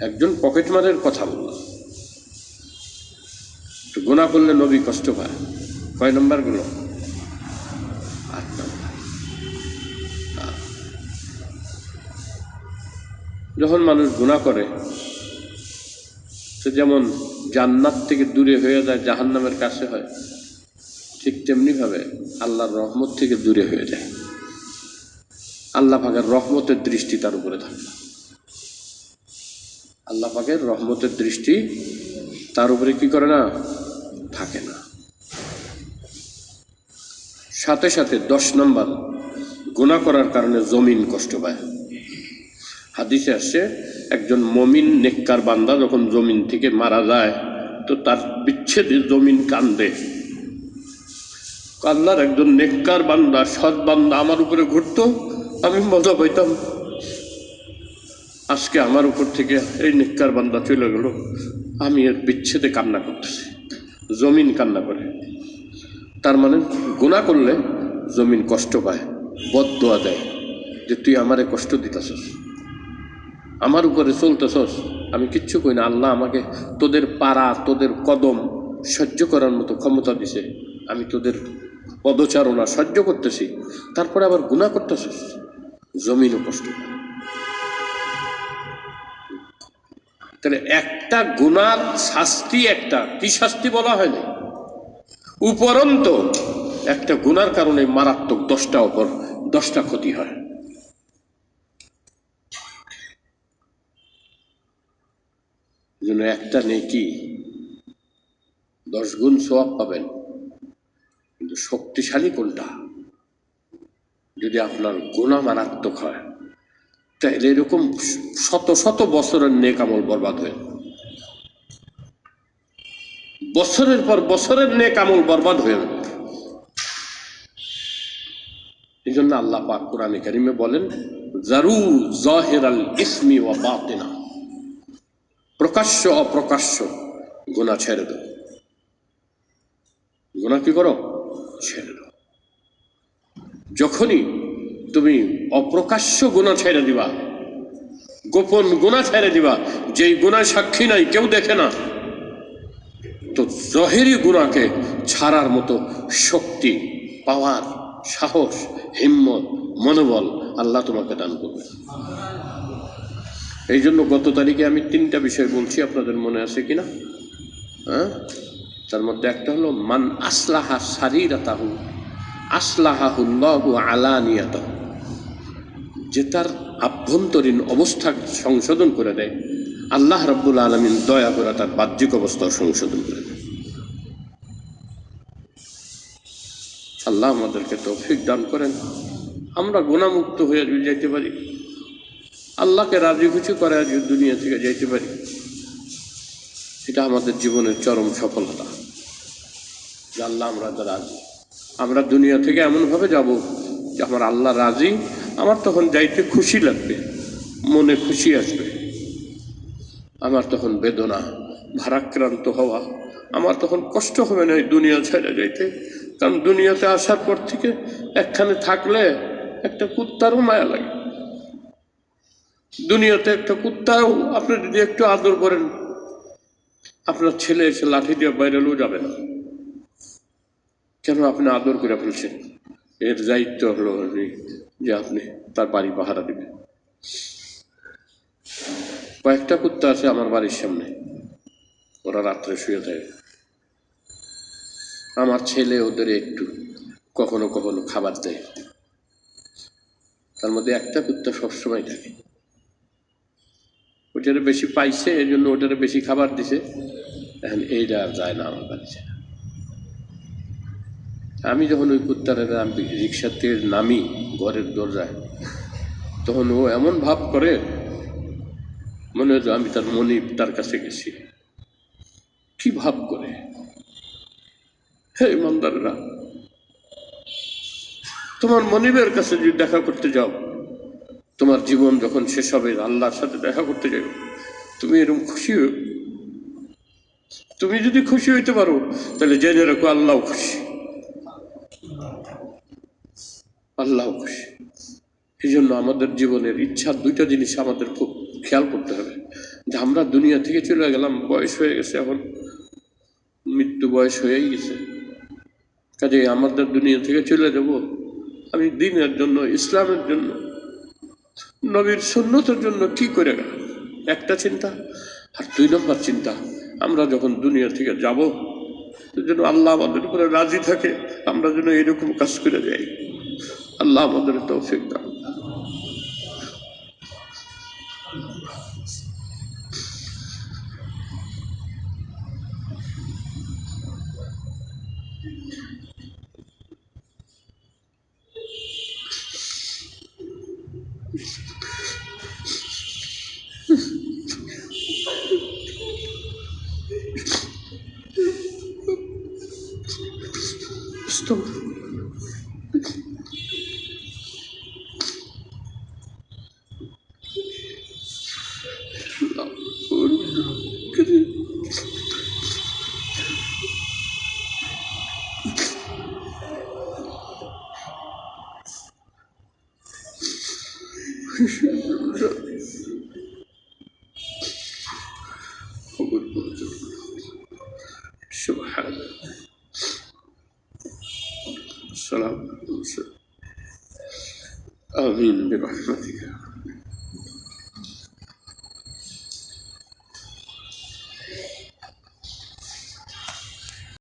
একজন পকেট মারের কথা বলল, গুনাহ করলে নবী কষ্ট পায়, কয় নম্বর গুলো? 8 নম্বর। যখন মানুষ গুনাহ করে সে যেমন জান্নাত থেকে দূরে হয়ে যায়, জাহান্নামের কাছে হয়, ঠিক তেমনি ভাবে আল্লাহর রহমত থেকে দূরে হয়ে যায়। আল্লাহ পাকের রহমতের দৃষ্টি তার উপরে থাকে, আল্লাহ পাকের রহমতের দৃষ্টি তার উপরে কি করে না, থাকে না। সাথে সাথে 10 নম্বর, গুনাহ করার কারণে জমিন কষ্ট পায়। হাদিসে আসছে একজন মমিন নেককার বান্দা যখন জমিন থেকে মারা যায় তো তার বিচ্ছেদে জমিন কান্দে। আল্লাহর একজন নেককার বান্দা, সৎ বান্দা আমার উপরে ঘুরতো, আমি মজা পাইতাম, আজকে আমার উপর থেকে এই নেককার বান্দা চলে গেল, আমি এর বিচ্ছেদে কান্না করতেছি। জমিন কান্না করে, তার মানে গুনাহ করলে জমিন কষ্ট পায়, বদদোয়া দেয় যে তুই আমারে কষ্ট দিতেছস, আমার উপরে চলতেছস, আমি কিচ্ছু কই না, আল্লাহ আমাকে তোদের পাড়া তোদের কদম সহ্য করার মতো ক্ষমতা দিছে, আমি তোদের পদচারণা সহ্য করতেছি, তারপরে আবার গুনাহ করতেছস, জমিনও কষ্ট পায়। তাহলে একটা গুনার শাস্তি, একটা কি শাস্তি বলা হয়নি, উপরন্ত একটা গুনার কারণে মারাত্মক 10টা ক্ষতি হয়। জন্য একটা নেকি 10 গুণ সওয়াব পাবেন, কিন্তু শক্তিশালী কোনটা? যদি আপনার গুনাহ মারাত্মক হয় তাহলে এরকম শত শত বছরের নেক আমল বরবাদ হয়ে, বছরের পর বছরের নেক আমল বরবাদ হয়ে যাবে। এই জন্য আল্লাহ পাক কোরআনে কারিমে বলেন, জারু জাহিরাল ইসমি ওয়া বাতিনা, প্রকাশ্য অপ্রকাশ্য গুনাহ ছেড়ে দাও। গুনাহ কি করো? ছেড়ে দাও। যখনই তুমি অপ্রকাশ্য গুনাহ ছেড়ে দিবা, গোপন গুনাহ ছেড়ে দিবা, যেই গুনায় সাক্ষী নাই, কেউ দেখে না, তো জহেরি গুনাহকে ছাড়ার মতো শক্তি, পাওয়ার, সাহস, হিম্মত, মনোবল আল্লাহ তোমাকে দান করবে। এই জন্য গত তারিখে আমি 3টা বিষয় বলছি, আপনাদের মনে আছে কিনা? হ্যাঁ, তার মধ্যে একটা হলো মান আসলাহা সারিরাতাহু আসলাহাহুল্লাহু আলানিয়াতাহু, যে তার আভ্যন্তরীণ অবস্থা সংশোধন করে দেয়, আল্লাহ রাব্বুল আলামিন দয়া করে তার বাহ্যিক অবস্থা সংশোধন করে দেয়। আল্লাহ আমাদেরকে তৌফিক দান করেন, আমরা গুনাহমুক্ত হয়ে যাইতে পারি, আল্লাহকে রাজি খুশি করে দুনিয়া থেকে যাইতে পারি, এটা আমাদের জীবনের চরম সফলতা। যে আল্লাহ আমরা রাজি, আমরা দুনিয়া থেকে এমনভাবে যাব যে আমার আল্লাহ রাজি, আমার তখন যাইতে খুশি লাগবে, মনে খুশি আসবে, আমার তখন বেদনা, ভারাক্রান্ত হওয়া, আমার তখন কষ্ট হবে না এই দুনিয়া ছেড়ে যাইতে। কারণ দুনিয়াতে আসার পর থেকে একখানে থাকলে একটা কুত্তারও মায়া লাগে। দুনিয়াতে একটা কুত্তাও আপনি যদি একটু আদর করেন, আপনার ছেলে এসে লাঠি দিয়ে বাইরেও যাবে না, কেন? আপনি আদর করে ফেলছেন, এর দায়িত্ব হলো যে আপনি তার বাড়ি পাহারা দিবেন। কয়েকটা কুত্তা আছে আমার বাড়ির সামনে, ওরা রাত্রে শুয়ে থাকে, আমার ছেলে ওদের একটু কখনো কখনো খাবার দেয়, তার মধ্যে একটা কুত্তা সবসময় থাকে, ওটারে বেশি পাইছে এই জন্য ওটারে বেশি খাবার দিছে, এখন এইটা আর যায় না আমার বাড়িতে। আমি যখন ওই কুত্তারে আমি রিক্সার থেকে নামি ঘরের দরজায়, তখন ও এমন ভাব করে মনে হয় আমি তার মনিব, তার কাছে গেছি। কি ভাব করে! হে ইমানদাররা, তোমার মনিবের কাছে যদি দেখা করতে যাও, তোমার জীবন যখন শেষ হবে আল্লাহর সাথে দেখা করতে যাও, তুমি এরকম খুশি হও। তুমি যদি খুশি হইতে পারো তাহলে জেনে রাখো আল্লাহ খুশি, আল্লাহ খুশি। এই জন্য আমাদের জীবনের ইচ্ছার দুইটা জিনিস আমাদের খুব খেয়াল করতে হবে, যে আমরা দুনিয়া থেকে চলে গেলাম, বয়স হয়ে গেছে, এখন মৃত্যু বয়স হয়েই গেছে, কাজে আমাদের দুনিয়া থেকে চলে যাব। আমি দ্বীনের জন্য, ইসলামের জন্য, নবীর সুন্নতের জন্য কি করে গেলাম, একটা চিন্তা। আর দুই নম্বর চিন্তা, আমরা যখন দুনিয়া থেকে যাব যেন আল্লাহ আমাদের উপরে রাজি থাকে, আমরা যেন এরকম কাজ করে যাই। আল্লাহ আমাদের তৌফিক দান। سبحان السلام. آمين برحمتك.